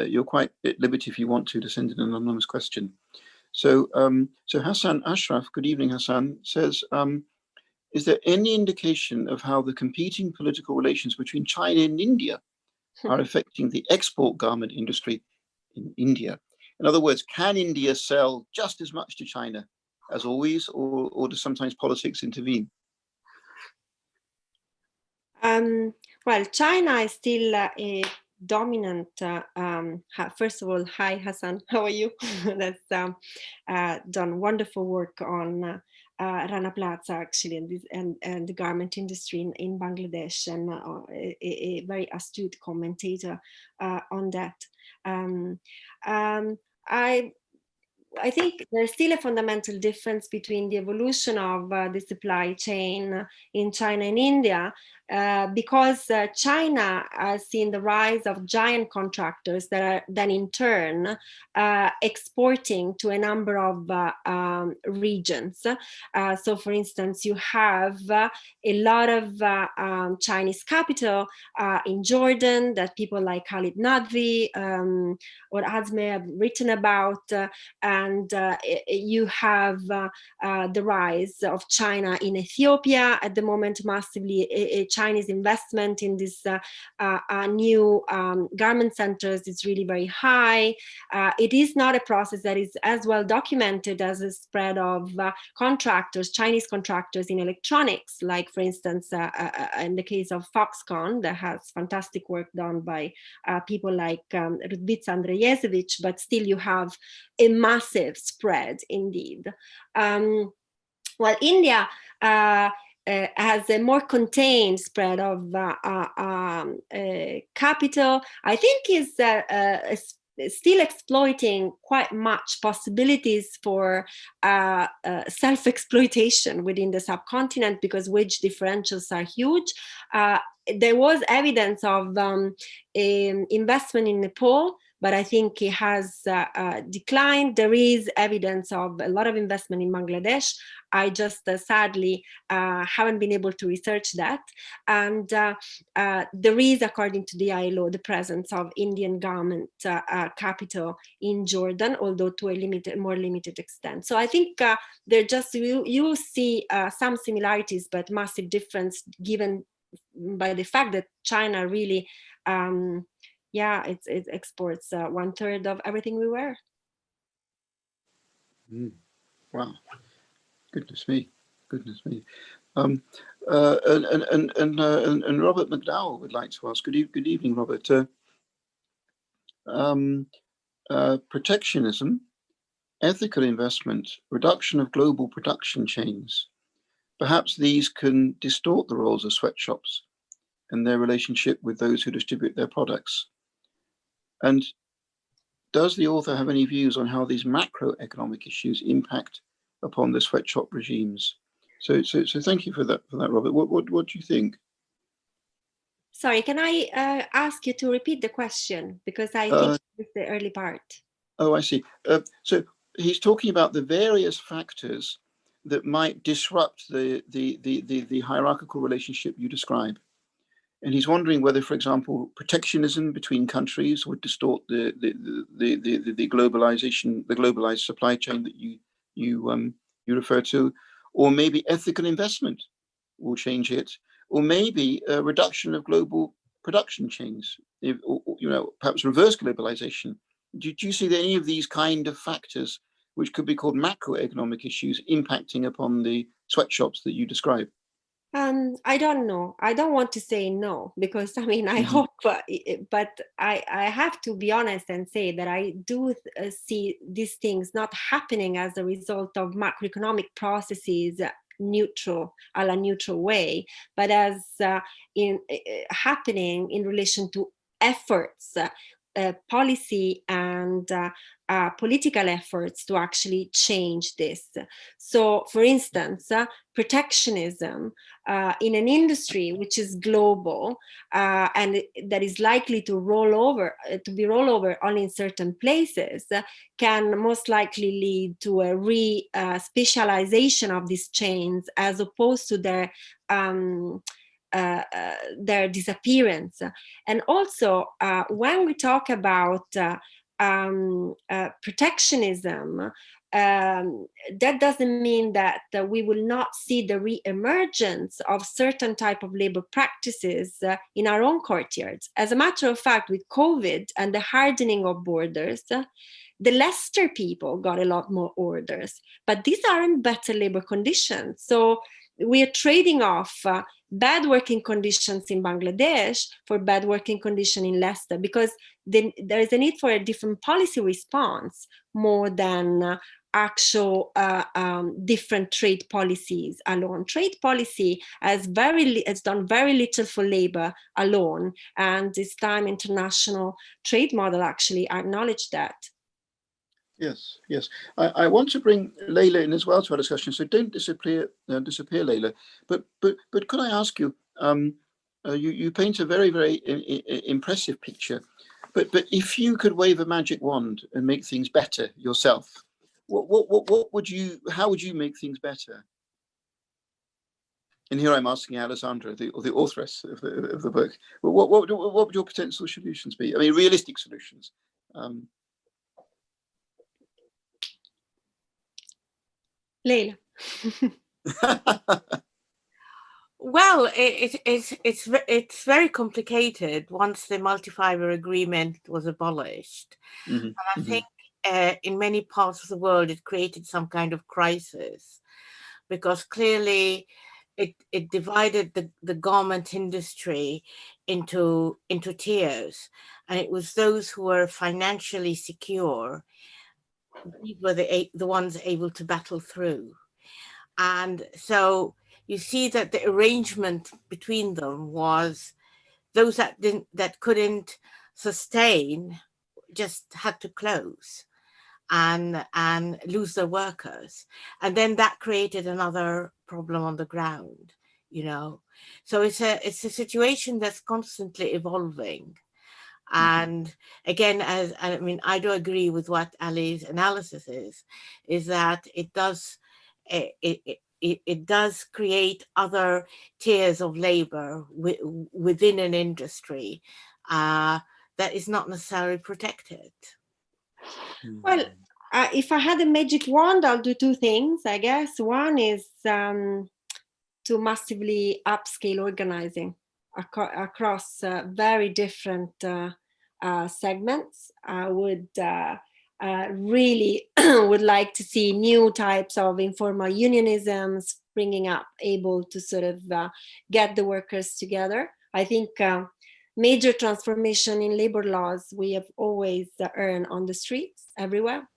you're quite at liberty if you want to send in an anonymous question. So, so Hassan Ashraf, good evening, Hassan, says, is there any indication of how the competing political relations between China and India are affecting the export garment industry in India? In other words, can India sell just as much to China as always, or does sometimes politics intervene? Well, China is still a dominant. First of all, hi Hassan, how are you? That's done wonderful work on Rana Plaza actually, and the garment industry in Bangladesh, and a very astute commentator on that. I think there's still a fundamental difference between the evolution of the supply chain in China and India, because China has seen the rise of giant contractors that are then in turn exporting to a number of regions. So for instance, you have a lot of Chinese capital in Jordan that people like Khalid Nadvi or Azme have written about, and you have the rise of China in Ethiopia at the moment, massively a Chinese investment in this new garment centers is really very high. It is not a process that is as well documented as a spread of contractors, Chinese contractors in electronics, like for instance, in the case of Foxconn, that has fantastic work done by people like Rudvica Andrejevic, but still you have a massive spread indeed. Well, India has a more contained spread of capital. I think is still exploiting quite much possibilities for self-exploitation within the subcontinent, because wage differentials are huge. There was evidence of investment in Nepal, but I think it has declined. There is evidence of a lot of investment in Bangladesh. I just sadly haven't been able to research that. And there is, according to the ILO, the presence of Indian garment capital in Jordan, although to a more limited extent. So I think there just, you see some similarities, but massive difference given by the fact that China really, it exports 1/3 of everything we wear. Wow, goodness me. And Robert McDowell would like to ask. Good evening, Robert. Protectionism, ethical investment, reduction of global production chains. Perhaps these can distort the roles of sweatshops and their relationship with those who distribute their products. And does the author have any views on how these macroeconomic issues impact upon the sweatshop regimes? So thank you for that, Robert. What do you think? Sorry, can I ask you to repeat the question, because I think it's the early part. Oh, I see. So he's talking about the various factors that might disrupt the hierarchical relationship you describe. And he's wondering whether, for example, protectionism between countries would distort the globalization, the globalized supply chain that you refer to, or maybe ethical investment will change it, or maybe a reduction of global production chains, or, perhaps reverse globalization. Do you see that any of these kind of factors, which could be called macroeconomic issues, impacting upon the sweatshops that you describe? I don't know. I don't want to say no, because I mean, I hope, but I have to be honest and say that I do see these things not happening as a result of macroeconomic processes neutral way, but as happening in relation to efforts, policy and political efforts to actually change this. So, for instance, protectionism in an industry which is global and that is likely to be roll over only in certain places, can most likely lead to a specialization of these chains as opposed to their disappearance. And also, when we talk about protectionism, that doesn't mean that we will not see the re-emergence of certain type of labor practices in our own courtyards. As a matter of fact, with COVID and the hardening of borders, the Leicester people got a lot more orders, but these aren't better labor conditions. So we are trading off bad working conditions in Bangladesh for bad working condition in Leicester, because there is a need for a different policy response more than actual different trade policies alone. Trade policy has done very little for labor alone, and this time international trade model actually acknowledged that. Yes, yes. I want to bring Leila in as well to our discussion, so don't disappear, Leila. But could I ask you? You paint a very, very impressive picture. But if you could wave a magic wand and make things better yourself, what would you? How would you make things better? And here I'm asking Alessandra, the authoress of the book. What would your potential solutions be? I mean, realistic solutions. Leila. Well, it's very complicated once the multi-fiber agreement was abolished. And I think in many parts of the world it created some kind of crisis, because clearly it divided the garment industry into tiers, and it was those who were financially secure, these were the ones able to battle through. And so you see that the arrangement between them was those that couldn't sustain just had to close and lose their workers. And then that created another problem on the ground, So it's a situation that's constantly evolving. And again, I do agree with what Ali's analysis is that it does create other tiers of labor within an industry that is not necessarily protected. Well, if I had a magic wand, I'll do two things, I guess. One is to massively upscale organizing across very different segments. I would really would like to see new types of informal unionism springing up, able to sort of get the workers together. I think major transformation in labor laws we have always earned on the streets everywhere.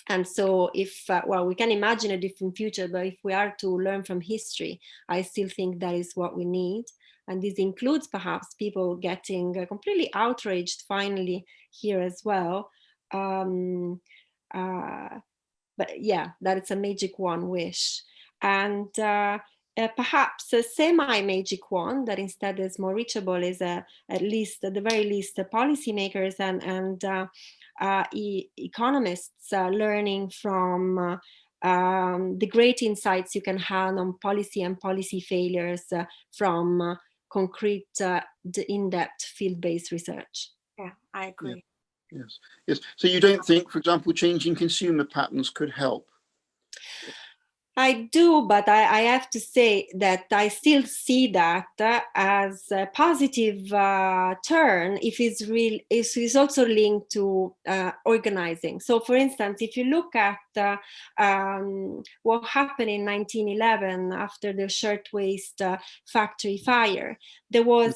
And so if, we can imagine a different future, but if we are to learn from history, I still think that is what we need. And this includes perhaps people getting completely outraged finally here as well. But yeah, that is a magic one wish. And perhaps a semi-magic one that instead is more reachable is at the very least, the policymakers and economists learning from the great insights you can have on policy and policy failures from concrete, in-depth field-based research. Yeah, I agree. Yeah. Yes, yes. So you don't think, for example, changing consumer patterns could help? I do, but I have to say that I still see that as a positive turn if it's also linked to organizing. So, for instance, if you look at what happened in 1911 after the shirtwaist factory fire, there was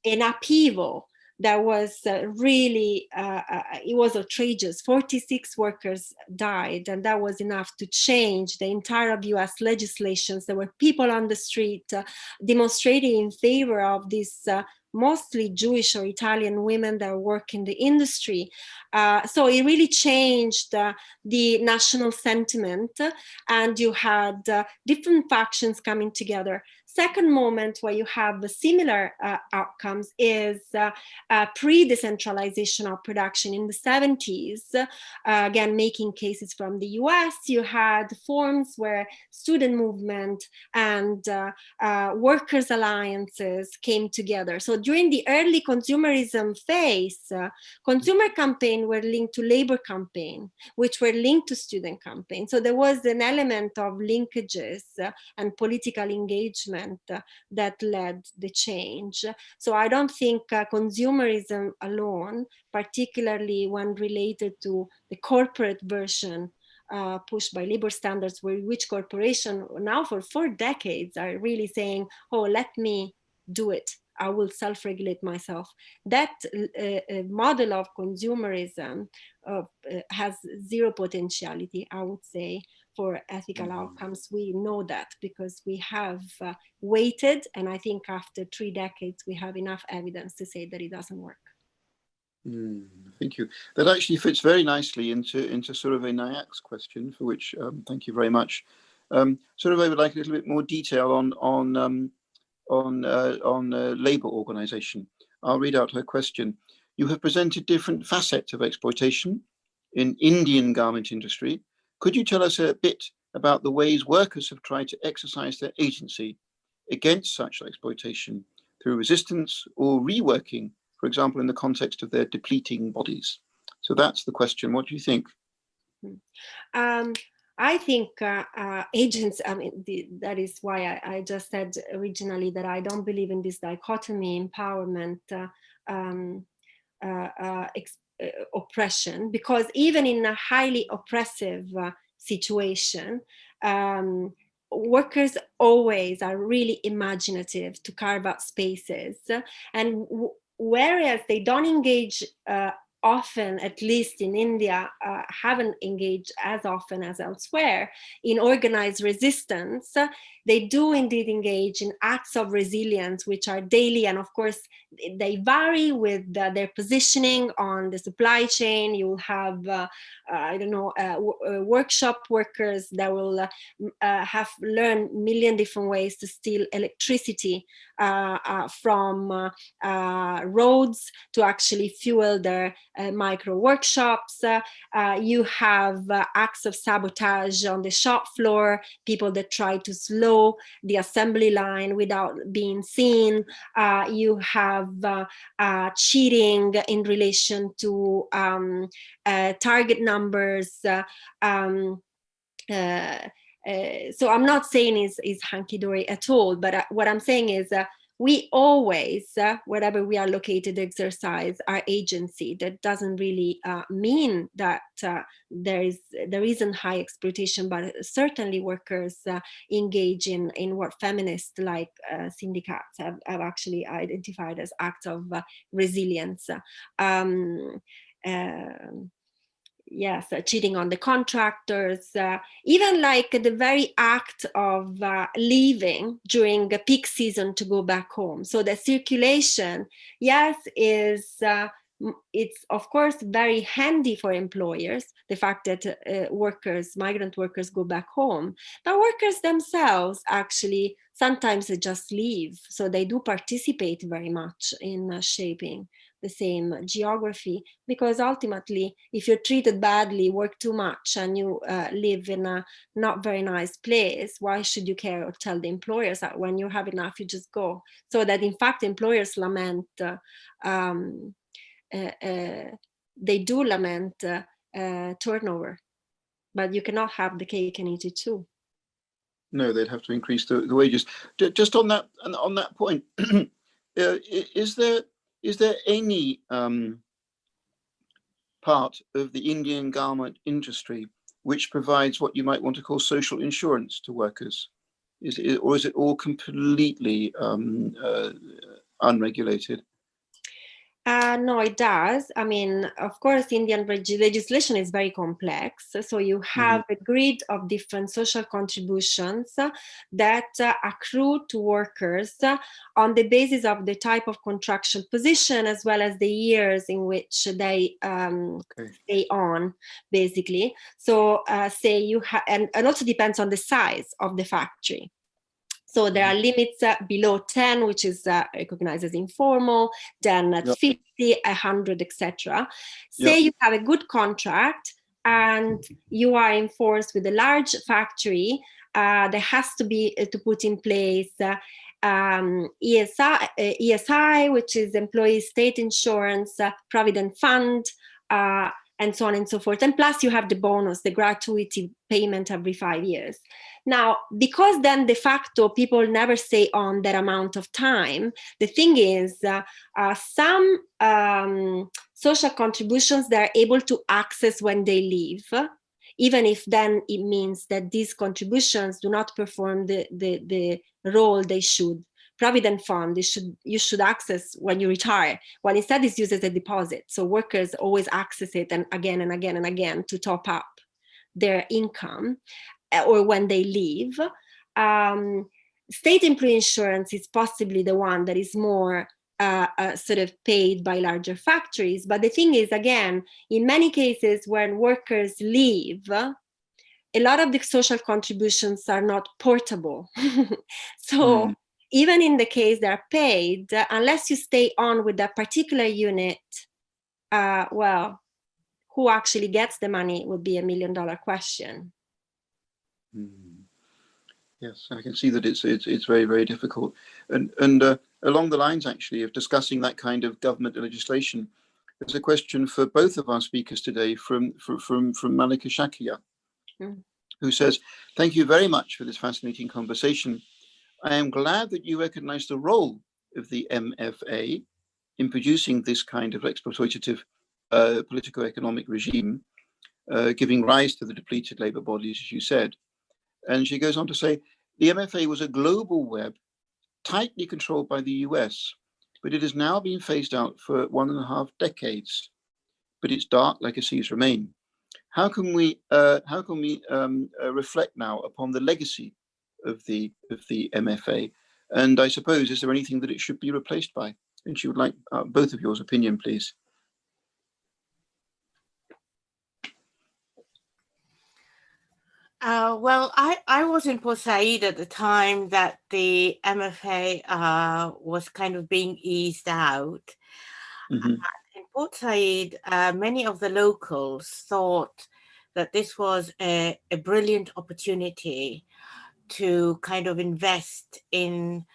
an upheaval that was really, it was outrageous. 46 workers died, and that was enough to change the entire US legislations. There were people on the street demonstrating in favor of this mostly Jewish or Italian women that work in the industry. So it really changed the national sentiment, and you had different factions coming together. Second moment where you have the similar outcomes is pre-decentralization of production in the 70s. Again, making cases from the US, you had forms where student movement and workers' alliances came together. So during the early consumerism phase, consumer campaign were linked to labor campaign, which were linked to student campaign. So there was an element of linkages and political engagement that led the change. So I don't think consumerism alone, particularly when related to the corporate version pushed by labor standards, which corporation now for 4 decades are really saying, oh, let me do it. I will self-regulate myself. That model of consumerism has zero potentiality, I would say, for ethical outcomes. We know that because we have waited, and I think after 3 decades, we have enough evidence to say that it doesn't work. Thank you. That actually fits very nicely into sort of a NIAC's question, for which thank you very much. Sort of, I would like a little bit more detail on labour organisation. I'll read out her question. You have presented different facets of exploitation in Indian garment industry. Could you tell us a bit about the ways workers have tried to exercise their agency against such exploitation through resistance or reworking, for example, in the context of their depleting bodies? So that's the question. What do you think? I think agents, I mean, that is why I just said originally that I don't believe in this dichotomy, empowerment, oppression, because even in a highly oppressive situation, workers always are really imaginative to carve out spaces, and whereas they don't engage often, at least in India, haven't engaged as often as elsewhere in organized resistance, they do indeed engage in acts of resilience, which are daily, and of course they vary with their positioning on the supply chain. You will have, workshop workers that will have learned a million different ways to steal electricity from roads to actually fuel their micro workshops. You have acts of sabotage on the shop floor, people that try to slow the assembly line without being seen. You have cheating in relation to target numbers. So I'm not saying is hunky-dory at all, but what I'm saying is we always, wherever we are located, exercise our agency. That doesn't really mean that there isn't high exploitation, but certainly workers engage in what feminists like syndicates have actually identified as acts of resilience. Yes, cheating on the contractors, even like the very act of leaving during a peak season to go back home. So the circulation, yes, is it's of course very handy for employers, the fact that migrant workers go back home, but workers themselves actually sometimes they just leave. So they do participate very much in shaping the same geography, because ultimately, if you're treated badly, work too much, and you live in a not very nice place, why should you care or tell the employers that when you have enough, you just go? So that in fact, employers lament, they do lament turnover, but you cannot have the cake and eat it too. No, they'd have to increase the wages. Just on that point, is there any part of the Indian garment industry which provides what you might want to call social insurance to workers? Or is it all completely unregulated? No, it does. I mean, of course, Indian legislation is very complex. So you have a grid of different social contributions that accrue to workers on the basis of the type of contractual position, as well as the years in which they stay on, basically. So say you have, and also depends on the size of the factory. So there are limits below 10, which is recognized as informal, then at 50, 100, etc. Say you have a good contract and you are enforced with a large factory, there has to be to put in place ESI, which is employee state insurance, provident fund, and so on and so forth. And plus you have the bonus, the gratuity payment every 5 years. Now, because then de facto people never stay on that amount of time, the thing is some social contributions they're able to access when they leave, even if then it means that these contributions do not perform the role they should. Provident fund, you should access when you retire, while instead it's used as a deposit. So workers always access it and again and again and again to top up their income, or when they leave. State employee insurance is possibly the one that is more sort of paid by larger factories. But the thing is, again, in many cases when workers leave, a lot of the social contributions are not portable. So even in the case they're paid, unless you stay on with that particular unit, well, who actually gets the money would be $1 million question. Yes, I can see that it's very, very difficult. And along the lines, actually, of discussing that kind of government legislation, there's a question for both of our speakers today from Malika Shakia, who says, "Thank you very much for this fascinating conversation. I am glad that you recognize the role of the MFA in producing this kind of exploitative politico-economic regime, giving rise to the depleted labor bodies, as you said." And she goes on to say, "The MFA was a global web, tightly controlled by the US, but it has now been phased out for 1.5 decades, but its dark legacies remain. How can we reflect now upon the legacy of the MFA? And I suppose, is there anything that it should be replaced by?" And she would like both of yours opinion, please. Well, I was in Port Said at the time that the MFA was kind of being eased out. In Port Said, many of the locals thought that this was a brilliant opportunity to kind of invest in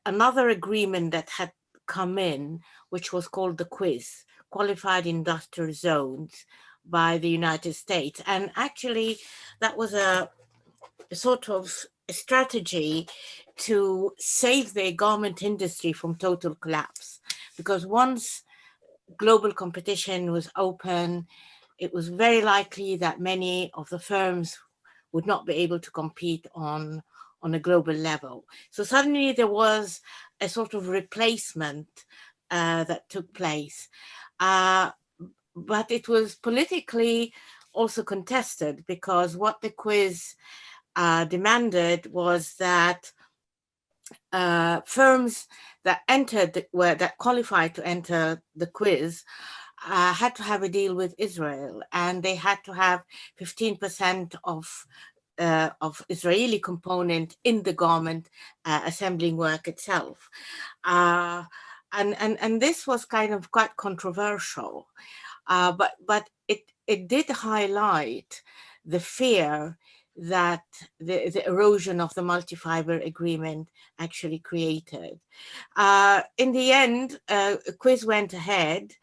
another agreement that had come in, which was called the QIZ, Qualified Industrial Zones, by the United States. And actually, that was a sort of strategy to save the garment industry from total collapse. Because once global competition was open, it was very likely that many of the firms would not be able to compete on a global level. So suddenly there was a sort of replacement that took place. But it was politically also contested, because what the QIZ demanded was that firms that that qualified to enter the QIZ had to have a deal with Israel, and they had to have 15% of Israeli component in the garment assembling work itself. And this was kind of quite controversial, but it did highlight the fear that the erosion of the multi-fiber agreement actually created. In the end, Quiz went ahead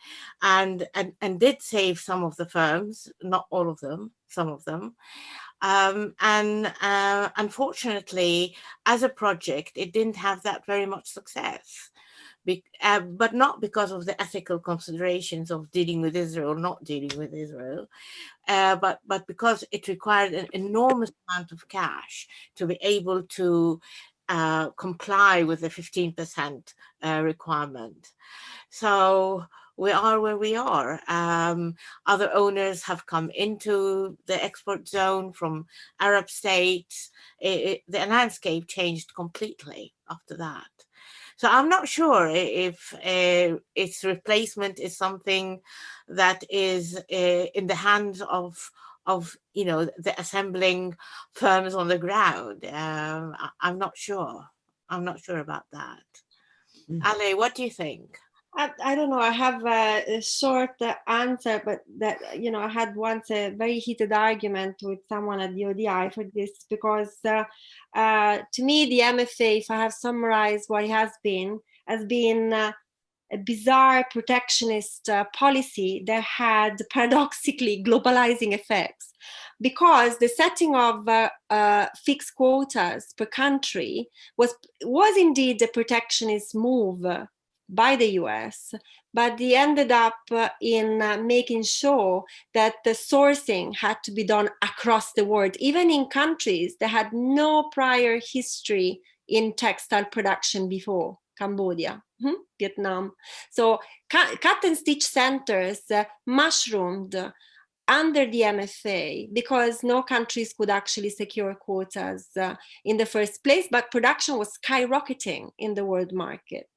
and did save some of the firms, not all of them, some of them. Unfortunately, as a project, it didn't have that very much success. But not because of the ethical considerations of dealing with Israel, not dealing with Israel, but because it required an enormous amount of cash to be able to comply with the 15% requirement. So we are where we are. Other owners have come into the export zone from Arab states. The landscape changed completely after that. So I'm not sure if its replacement is something that is in the hands of the assembling firms on the ground. I'm not sure. I'm not sure about that. Ale, what do you think? I don't know. I have a short answer, but that, I had once a very heated argument with someone at the ODI for this, because to me, the MFA, if I have summarized what it has been a bizarre protectionist policy that had paradoxically globalizing effects, because the setting of fixed quotas per country was indeed a protectionist move by the US, but they ended up in making sure that the sourcing had to be done across the world, even in countries that had no prior history in textile production before. Cambodia, Vietnam. So cut and stitch centers mushroomed under the MFA because no countries could actually secure quotas in the first place, but production was skyrocketing in the world market.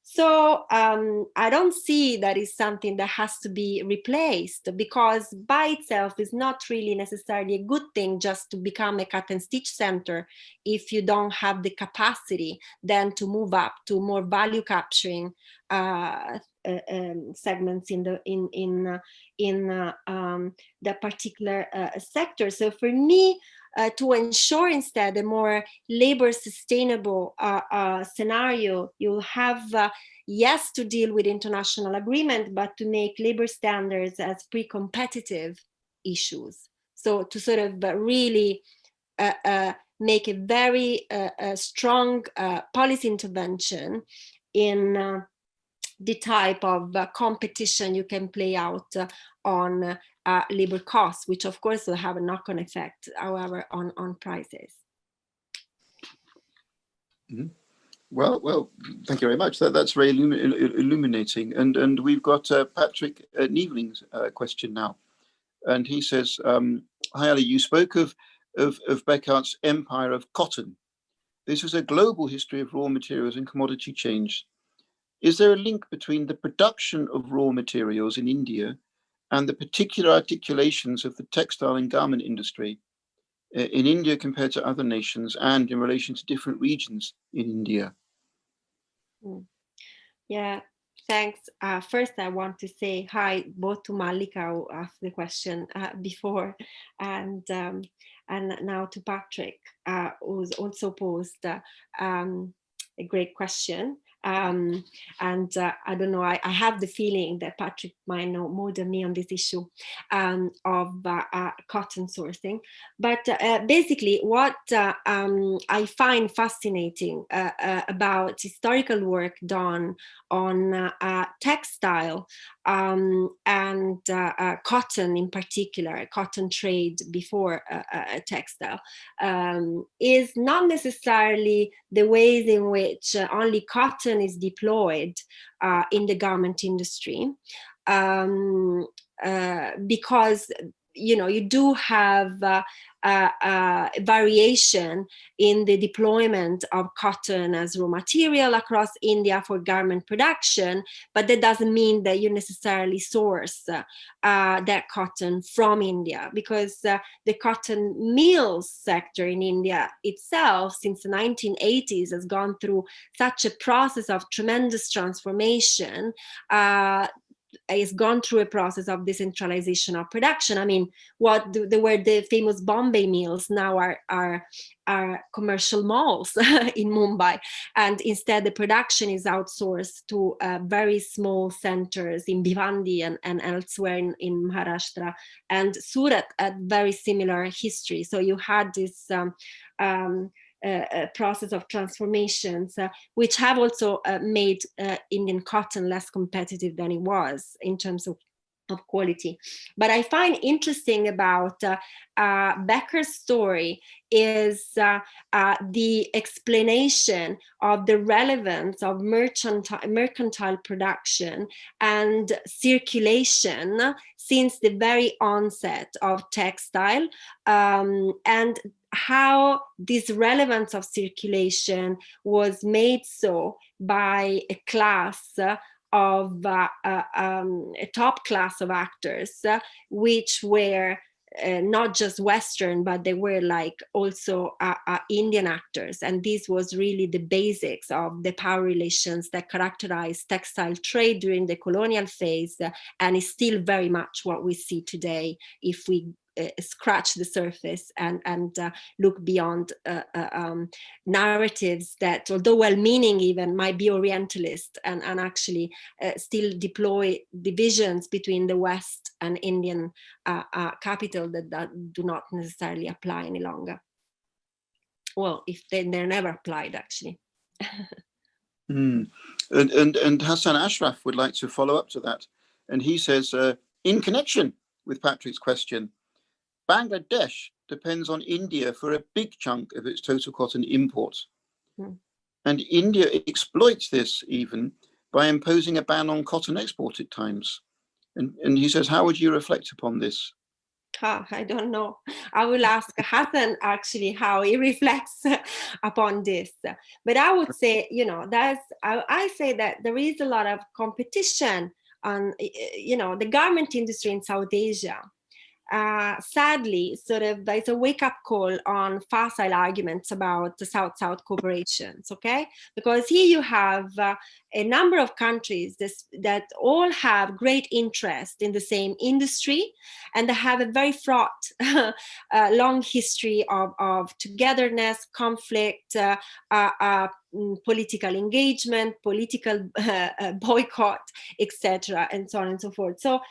So I don't see that is something that has to be replaced, because by itself is not really necessarily a good thing just to become a cut and stitch center if you don't have the capacity then to move up to more value capturing segments in the particular sector. So for me, to ensure instead a more labor sustainable scenario, you'll have yes to deal with international agreement, but to make labor standards as pre-competitive issues. So to sort of really make a very strong policy intervention in the type of competition you can play out on labor costs, which of course will have a knock-on effect, however, on prices. Mm-hmm. Well, thank you very much. That's very illuminating. And we've got Patrick Nieveling's question now. And he says, hi, Ali, you spoke of Beckhart's empire of cotton. This is a global history of raw materials and commodity change. Is there a link between the production of raw materials in India and the particular articulations of the textile and garment industry in India compared to other nations and in relation to different regions in India? Yeah, thanks. First, I want to say hi both to Malika, who asked the question before, and now to Patrick, who's also posed a great question. And I don't know, I have the feeling that Patrick might know more than me on this issue of cotton sourcing. But basically what I find fascinating about historical work done on textile and cotton in particular, cotton trade before textile, is not necessarily the ways in which only cotton is deployed in the garment industry, because you do have variation in the deployment of cotton as raw material across India for garment production, but that doesn't mean that you necessarily source that cotton from India, because the cotton mills sector in India itself since the 1980s has gone through such a process of tremendous transformation. Has gone through a process of decentralization of production. I mean, there were the famous Bombay mills now are commercial malls in Mumbai, and instead the production is outsourced to very small centers in Bhiwandi and elsewhere in Maharashtra. And Surat had very similar history. So you had this process of transformations, which have also made Indian cotton less competitive than it was in terms of quality. But I find interesting about Becker's story is the explanation of the relevance of mercantile production and circulation since the very onset of textile, and how this relevance of circulation was made so by a class of a top class of actors, which were not just Western, but they were like also Indian actors. And this was really the basics of the power relations that characterized textile trade during the colonial phase, and is still very much what we see today if we scratch the surface and look beyond narratives that, although well-meaning even, might be Orientalist and actually still deploy divisions between the West and Indian capital that do not necessarily apply any longer. Well, if they're never applied, actually. And Hassan Ashraf would like to follow up to that. And he says, in connection with Patrick's question, Bangladesh depends on India for a big chunk of its total cotton imports. And India exploits this even by imposing a ban on cotton export at times. And he says, how would you reflect upon this? I don't know. I will ask Hassan actually how he reflects upon this. But I would say, I say that there is a lot of competition on, the garment industry in South Asia. Sadly, sort of there's a wake-up call on facile arguments about the South-South cooperations, okay? Because here you have a number of countries that all have great interest in the same industry, and they have a very fraught, long history of togetherness, conflict, political engagement, political boycott, etc., and so on and so forth. So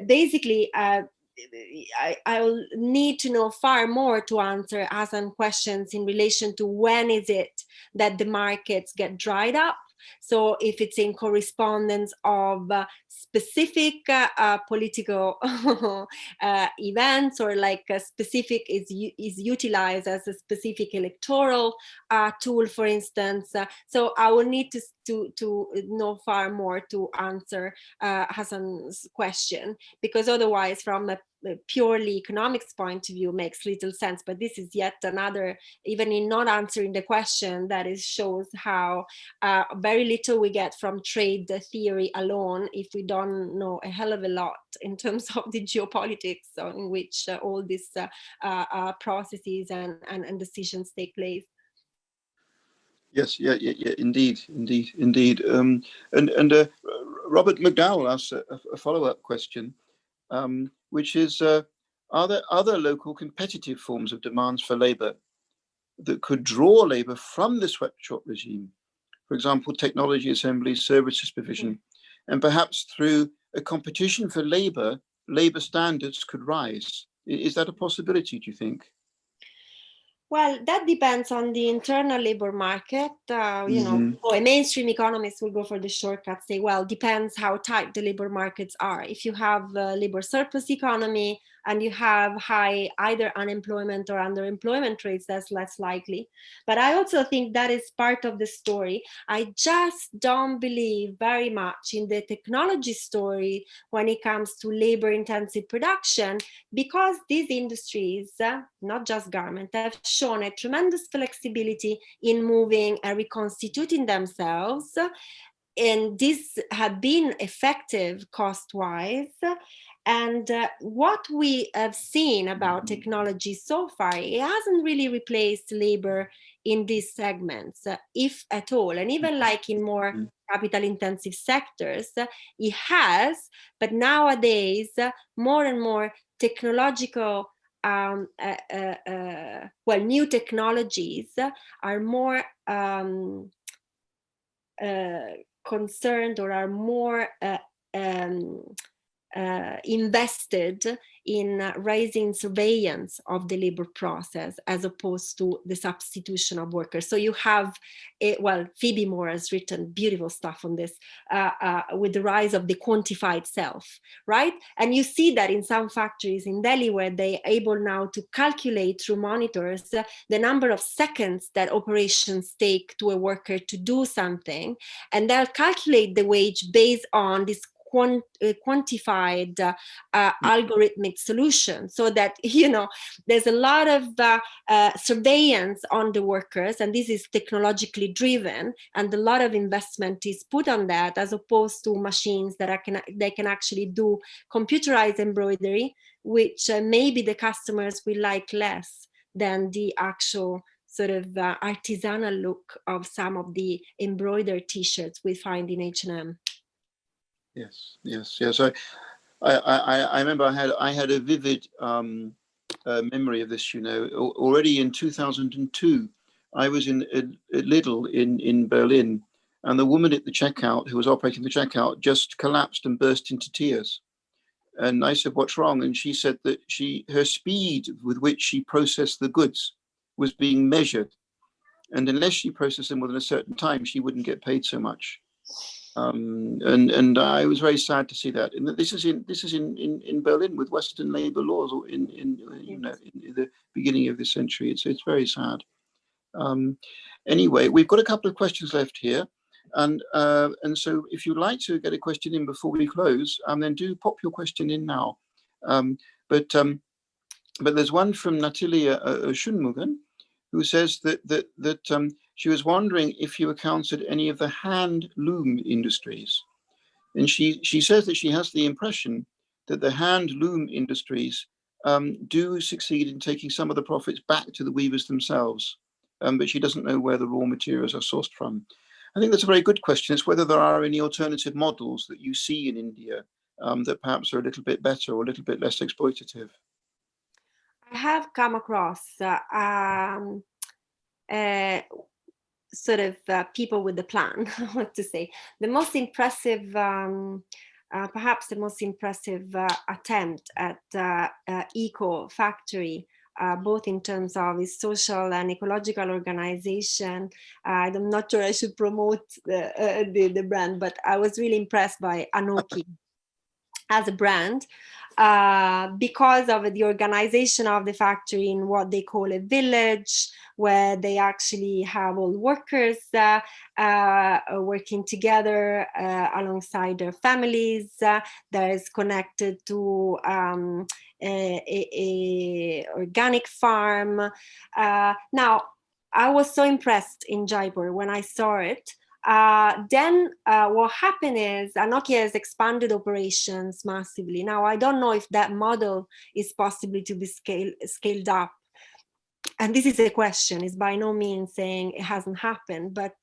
basically, I'll need to know far more to answer Hassan's questions in relation to when is it that the markets get dried up. So if it's in correspondence of specific political events, or like a specific is utilized as a specific electoral tool, for instance. So I will need to know far more to answer Hassan's question, because otherwise, from a purely economics point of view, makes little sense. But this is yet another, even in not answering the question, that is shows how very little we get from trade theory alone if we don't know a hell of a lot in terms of the geopolitics in which all these processes and decisions take place. Yes, yeah, indeed. Robert McDowell asked a follow-up question, which is, are there other local competitive forms of demands for labour that could draw labour from the sweatshop regime? For example, technology assembly, services provision, and perhaps through a competition for labour, labour standards could rise. Is that a possibility, do you think? Well, that depends on the internal labor market. A mainstream economist will go for the shortcut, say, well, depends how tight the labor markets are. If you have a labor surplus economy, and you have high either unemployment or underemployment rates, that's less likely. But I also think that is part of the story. I just don't believe very much in the technology story when it comes to labor intensive production, because these industries, not just garment, have shown a tremendous flexibility in moving and reconstituting themselves. And this have been effective cost-wise. And what we have seen about technology so far, it hasn't really replaced labor in these segments, if at all. And even like in more capital-intensive sectors, it has. But nowadays, more and more technological, new technologies are more concerned or are more invested in raising surveillance of the labor process as opposed to the substitution of workers. So you have, Phoebe Moore has written beautiful stuff on this with the rise of the quantified self, right? And you see that in some factories in Delhi where they're able now to calculate through monitors the number of seconds that operations take to a worker to do something, and they'll calculate the wage based on this quantified algorithmic solution, so that there's a lot of surveillance on the workers, and this is technologically driven, and a lot of investment is put on that, as opposed to machines that they can actually do computerized embroidery, which maybe the customers will like less than the actual sort of artisanal look of some of the embroidered t-shirts we find in H&M. Yes. I remember I had a vivid memory of this. Already in 2002, I was in Lidl in Berlin, and the woman at the checkout who was operating the checkout just collapsed and burst into tears. And I said, "What's wrong?" And she said that her speed with which she processed the goods was being measured, and unless she processed them within a certain time, she wouldn't get paid so much. And I was very sad to see that. And this is in Berlin with Western labor laws, or in the beginning of this century. It's very sad. Anyway, we've got a couple of questions left here, and so if you'd like to get a question in before we close, then do pop your question in now. But there's one from Natalia Schunmugen, who says that she was wondering if you encountered any of the hand loom industries. And she says that she has the impression that the hand loom industries do succeed in taking some of the profits back to the weavers themselves, but she doesn't know where the raw materials are sourced from. I think that's a very good question. It's whether there are any alternative models that you see in India that perhaps are a little bit better or a little bit less exploitative. I have come across sort of people with a plan, what to say. The most impressive, perhaps the most impressive attempt at eco factory, both in terms of its social and ecological organization. I'm not sure I should promote the brand, but I was really impressed by Anoki as a brand, because of the organization of the factory in what they call a village, where they actually have all workers working together alongside their families, that is connected to a organic farm. Now, I was so impressed in Jaipur when I saw it. Then what happened is Anoki has expanded operations massively. Now, I don't know if that model is possibly to be scaled up. And this is a question. It's by no means saying it hasn't happened. But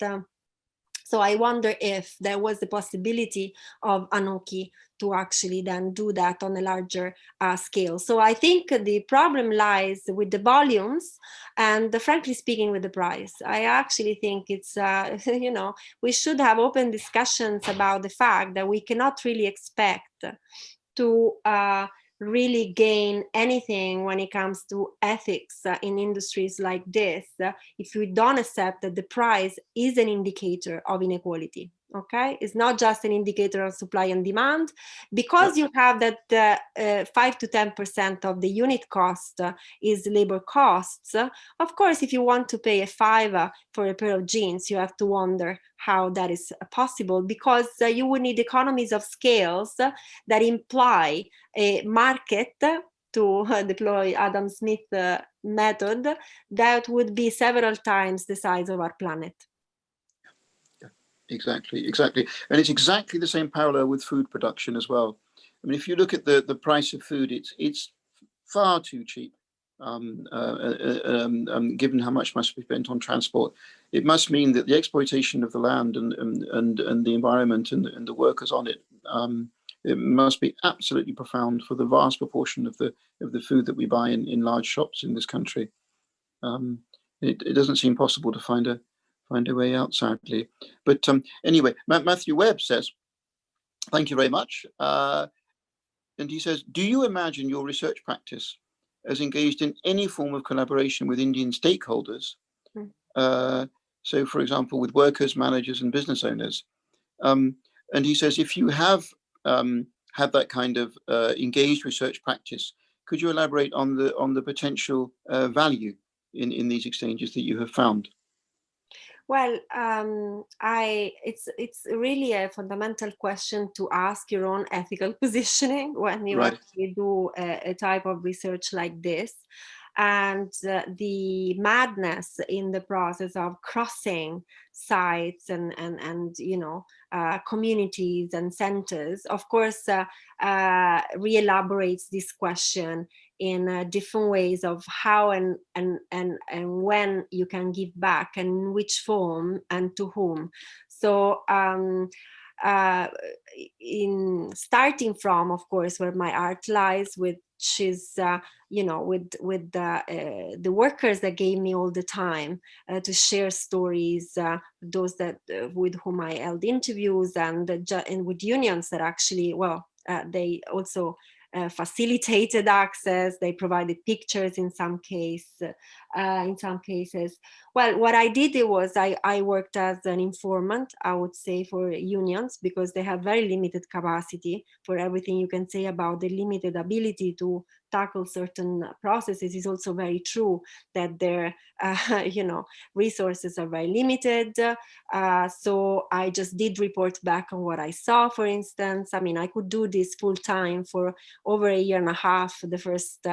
so I wonder if there was the possibility of Anoki to actually then do that on a larger scale. So I think the problem lies with the volumes and frankly speaking with the price. I actually think it's, we should have open discussions about the fact that we cannot really expect to really gain anything when it comes to ethics in industries like this if we don't accept that the price is an indicator of inequality. Okay, it's not just an indicator of supply and demand, because you have that 5 to 10% of the unit cost is labor costs. Of course, if you want to pay a $5 for a pair of jeans, you have to wonder how that is possible, because you would need economies of scales that imply a market, to deploy Adam Smith method, that would be several times the size of our planet. Exactly. And it's exactly the same parallel with food production as well. I mean, if you look at the price of food, it's far too cheap, given how much must be spent on transport. It must mean that the exploitation of the land and the environment and the workers on it, it must be absolutely profound for the vast proportion of the food that we buy in large shops in this country. It doesn't seem possible to find a way out, sadly. But anyway, Matthew Webb says, thank you very much. And he says, do you imagine your research practice as engaged in any form of collaboration with Indian stakeholders? So, for example, with workers, managers, and business owners. And he says, if you have had that kind of engaged research practice, could you elaborate on the potential value in these exchanges that you have found? Well, it's really a fundamental question to ask your own ethical positioning when you actually do a type of research like this. And the madness in the process of crossing sites and communities and centers, of course, re-elaborates this question in different ways of how and when you can give back, and in which form and to whom. So in starting from, of course, where my art lies, which is with the workers that gave me all the time to share stories, those that with whom I held interviews, and with unions that actually, they also facilitated access. They provided pictures in some cases. Well, what I did was I worked as an informant, I would say, for unions, because they have very limited capacity. For everything you can say about the limited ability to tackle certain processes, is also very true that their resources are very limited. So I just did report back on what I saw. For instance, I mean, I could do this full time for over a year and a half the first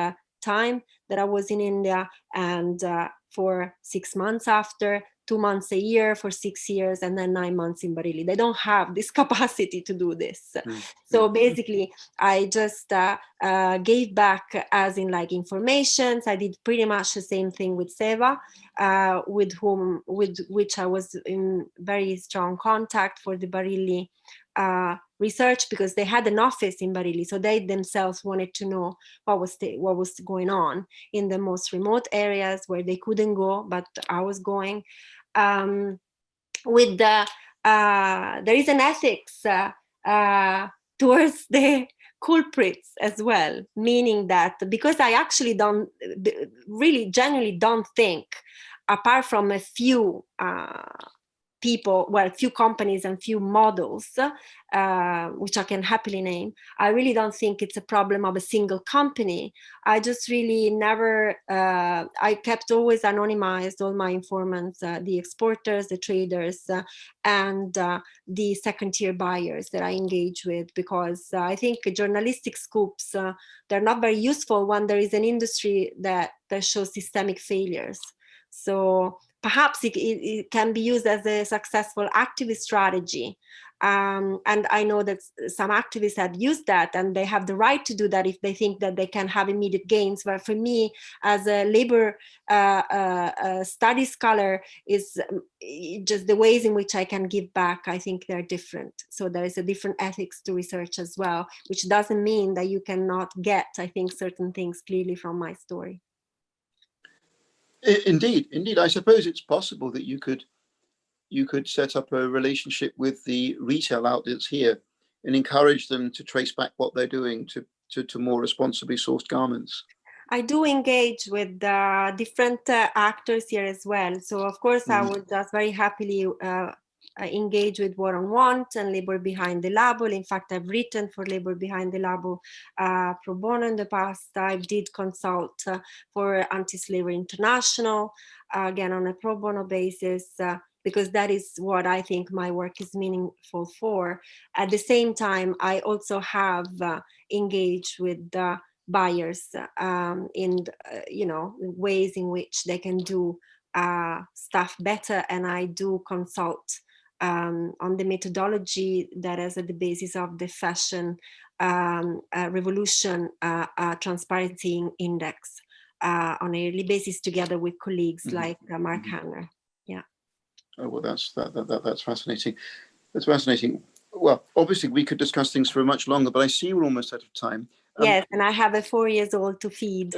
time that I was in India, and for 6 months after, 2 months a year for 6 years, and then 9 months in Bareilly. They don't have this capacity to do this. So basically, I just gave back, as in like informations. I did pretty much the same thing with Seva, with which I was in very strong contact for the Bareilly research, because they had an office in Bareilly, so they themselves wanted to know what was going on in the most remote areas where they couldn't go, but I was going. With the there is an ethics towards the culprits as well, meaning that because I actually really genuinely don't think, apart from a few people, few companies and few models, which I can happily name, I really don't think it's a problem of a single company. I just really never, I kept always anonymized all my informants, the exporters, the traders, and the second-tier buyers that I engage with, because I think journalistic scoops, they're not very useful when there is an industry that shows systemic failures. So perhaps it can be used as a successful activist strategy. And I know that some activists have used that, and they have the right to do that if they think that they can have immediate gains. But for me, as a labor study scholar, is just the ways in which I can give back, I think they're different. So there is a different ethics to research as well, which doesn't mean that you cannot get, I think, certain things clearly from my story. Indeed. I suppose it's possible that you could set up a relationship with the retail outlets here and encourage them to trace back what they're doing to more responsibly sourced garments. I do engage with different actors here as well. So of course, I would just very happily engage with War on Want and Labor Behind the Label. In fact, I've written for Labor Behind the Label pro bono in the past. I did consult for Anti-Slavery International, again on a pro bono basis, because that is what I think my work is meaningful for. At the same time, I also have engaged with buyers in ways in which they can do stuff better, and I do consult on the methodology that is at the basis of the fashion revolution transparency index on a yearly basis, together with colleagues like Mark Hanner. Yeah. Oh well, that's fascinating. That's fascinating. Well, obviously we could discuss things for much longer, but I see we're almost out of time. Yes, and I have a 4-year-old to feed.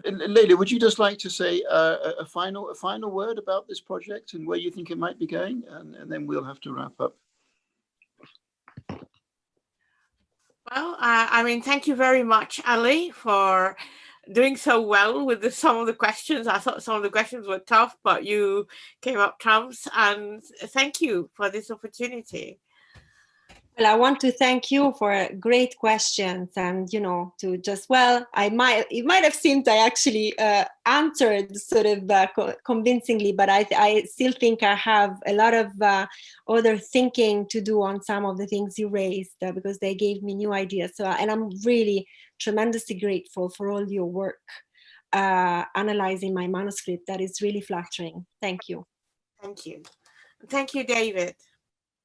Leila, would you just like to say a final word about this project and where you think it might be going, and then we'll have to wrap up. Well, I mean, thank you very much, Ali, for doing so well with some of the questions. I thought some of the questions were tough, but you came up trumps, and thank you for this opportunity. Well, I want to thank you for great questions, and to just it might have seemed I actually answered sort of convincingly, but I still think I have a lot of other thinking to do on some of the things you raised because they gave me new ideas. So, and I'm really tremendously grateful for all your work analyzing my manuscript. That is really flattering. Thank you. Thank you. Thank you, David.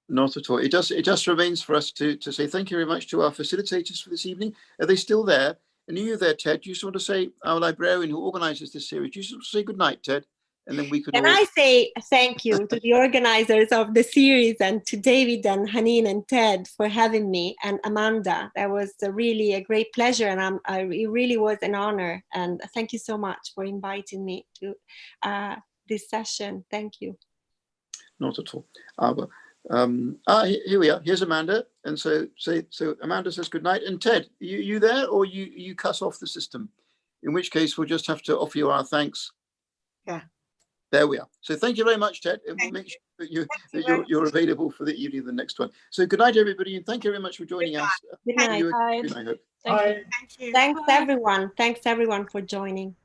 Not at all. It just remains for us to say thank you very much to our facilitators for this evening. Are they still there? And are you there, Ted? Do you just want to say, our librarian who organizes this series, do you just want to say good night, Ted? And then we could I say thank you to the organizers of the series and to David and Haneen and Ted for having me, and Amanda. That was really a great pleasure, and it really was an honor. And thank you so much for inviting me to this session. Thank you. Not at all. Here we are. Here's Amanda, and so Amanda says good night. And Ted, you there, or you cut off the system? In which case, we'll just have to offer you our thanks. Yeah. There we are. So thank you very much, Ted, and we'll make sure that you're available for the evening of the next one. So good night, everybody, and thank you very much for joining us. Good night. I hope. Thank you. Thanks everyone. Thanks everyone for joining.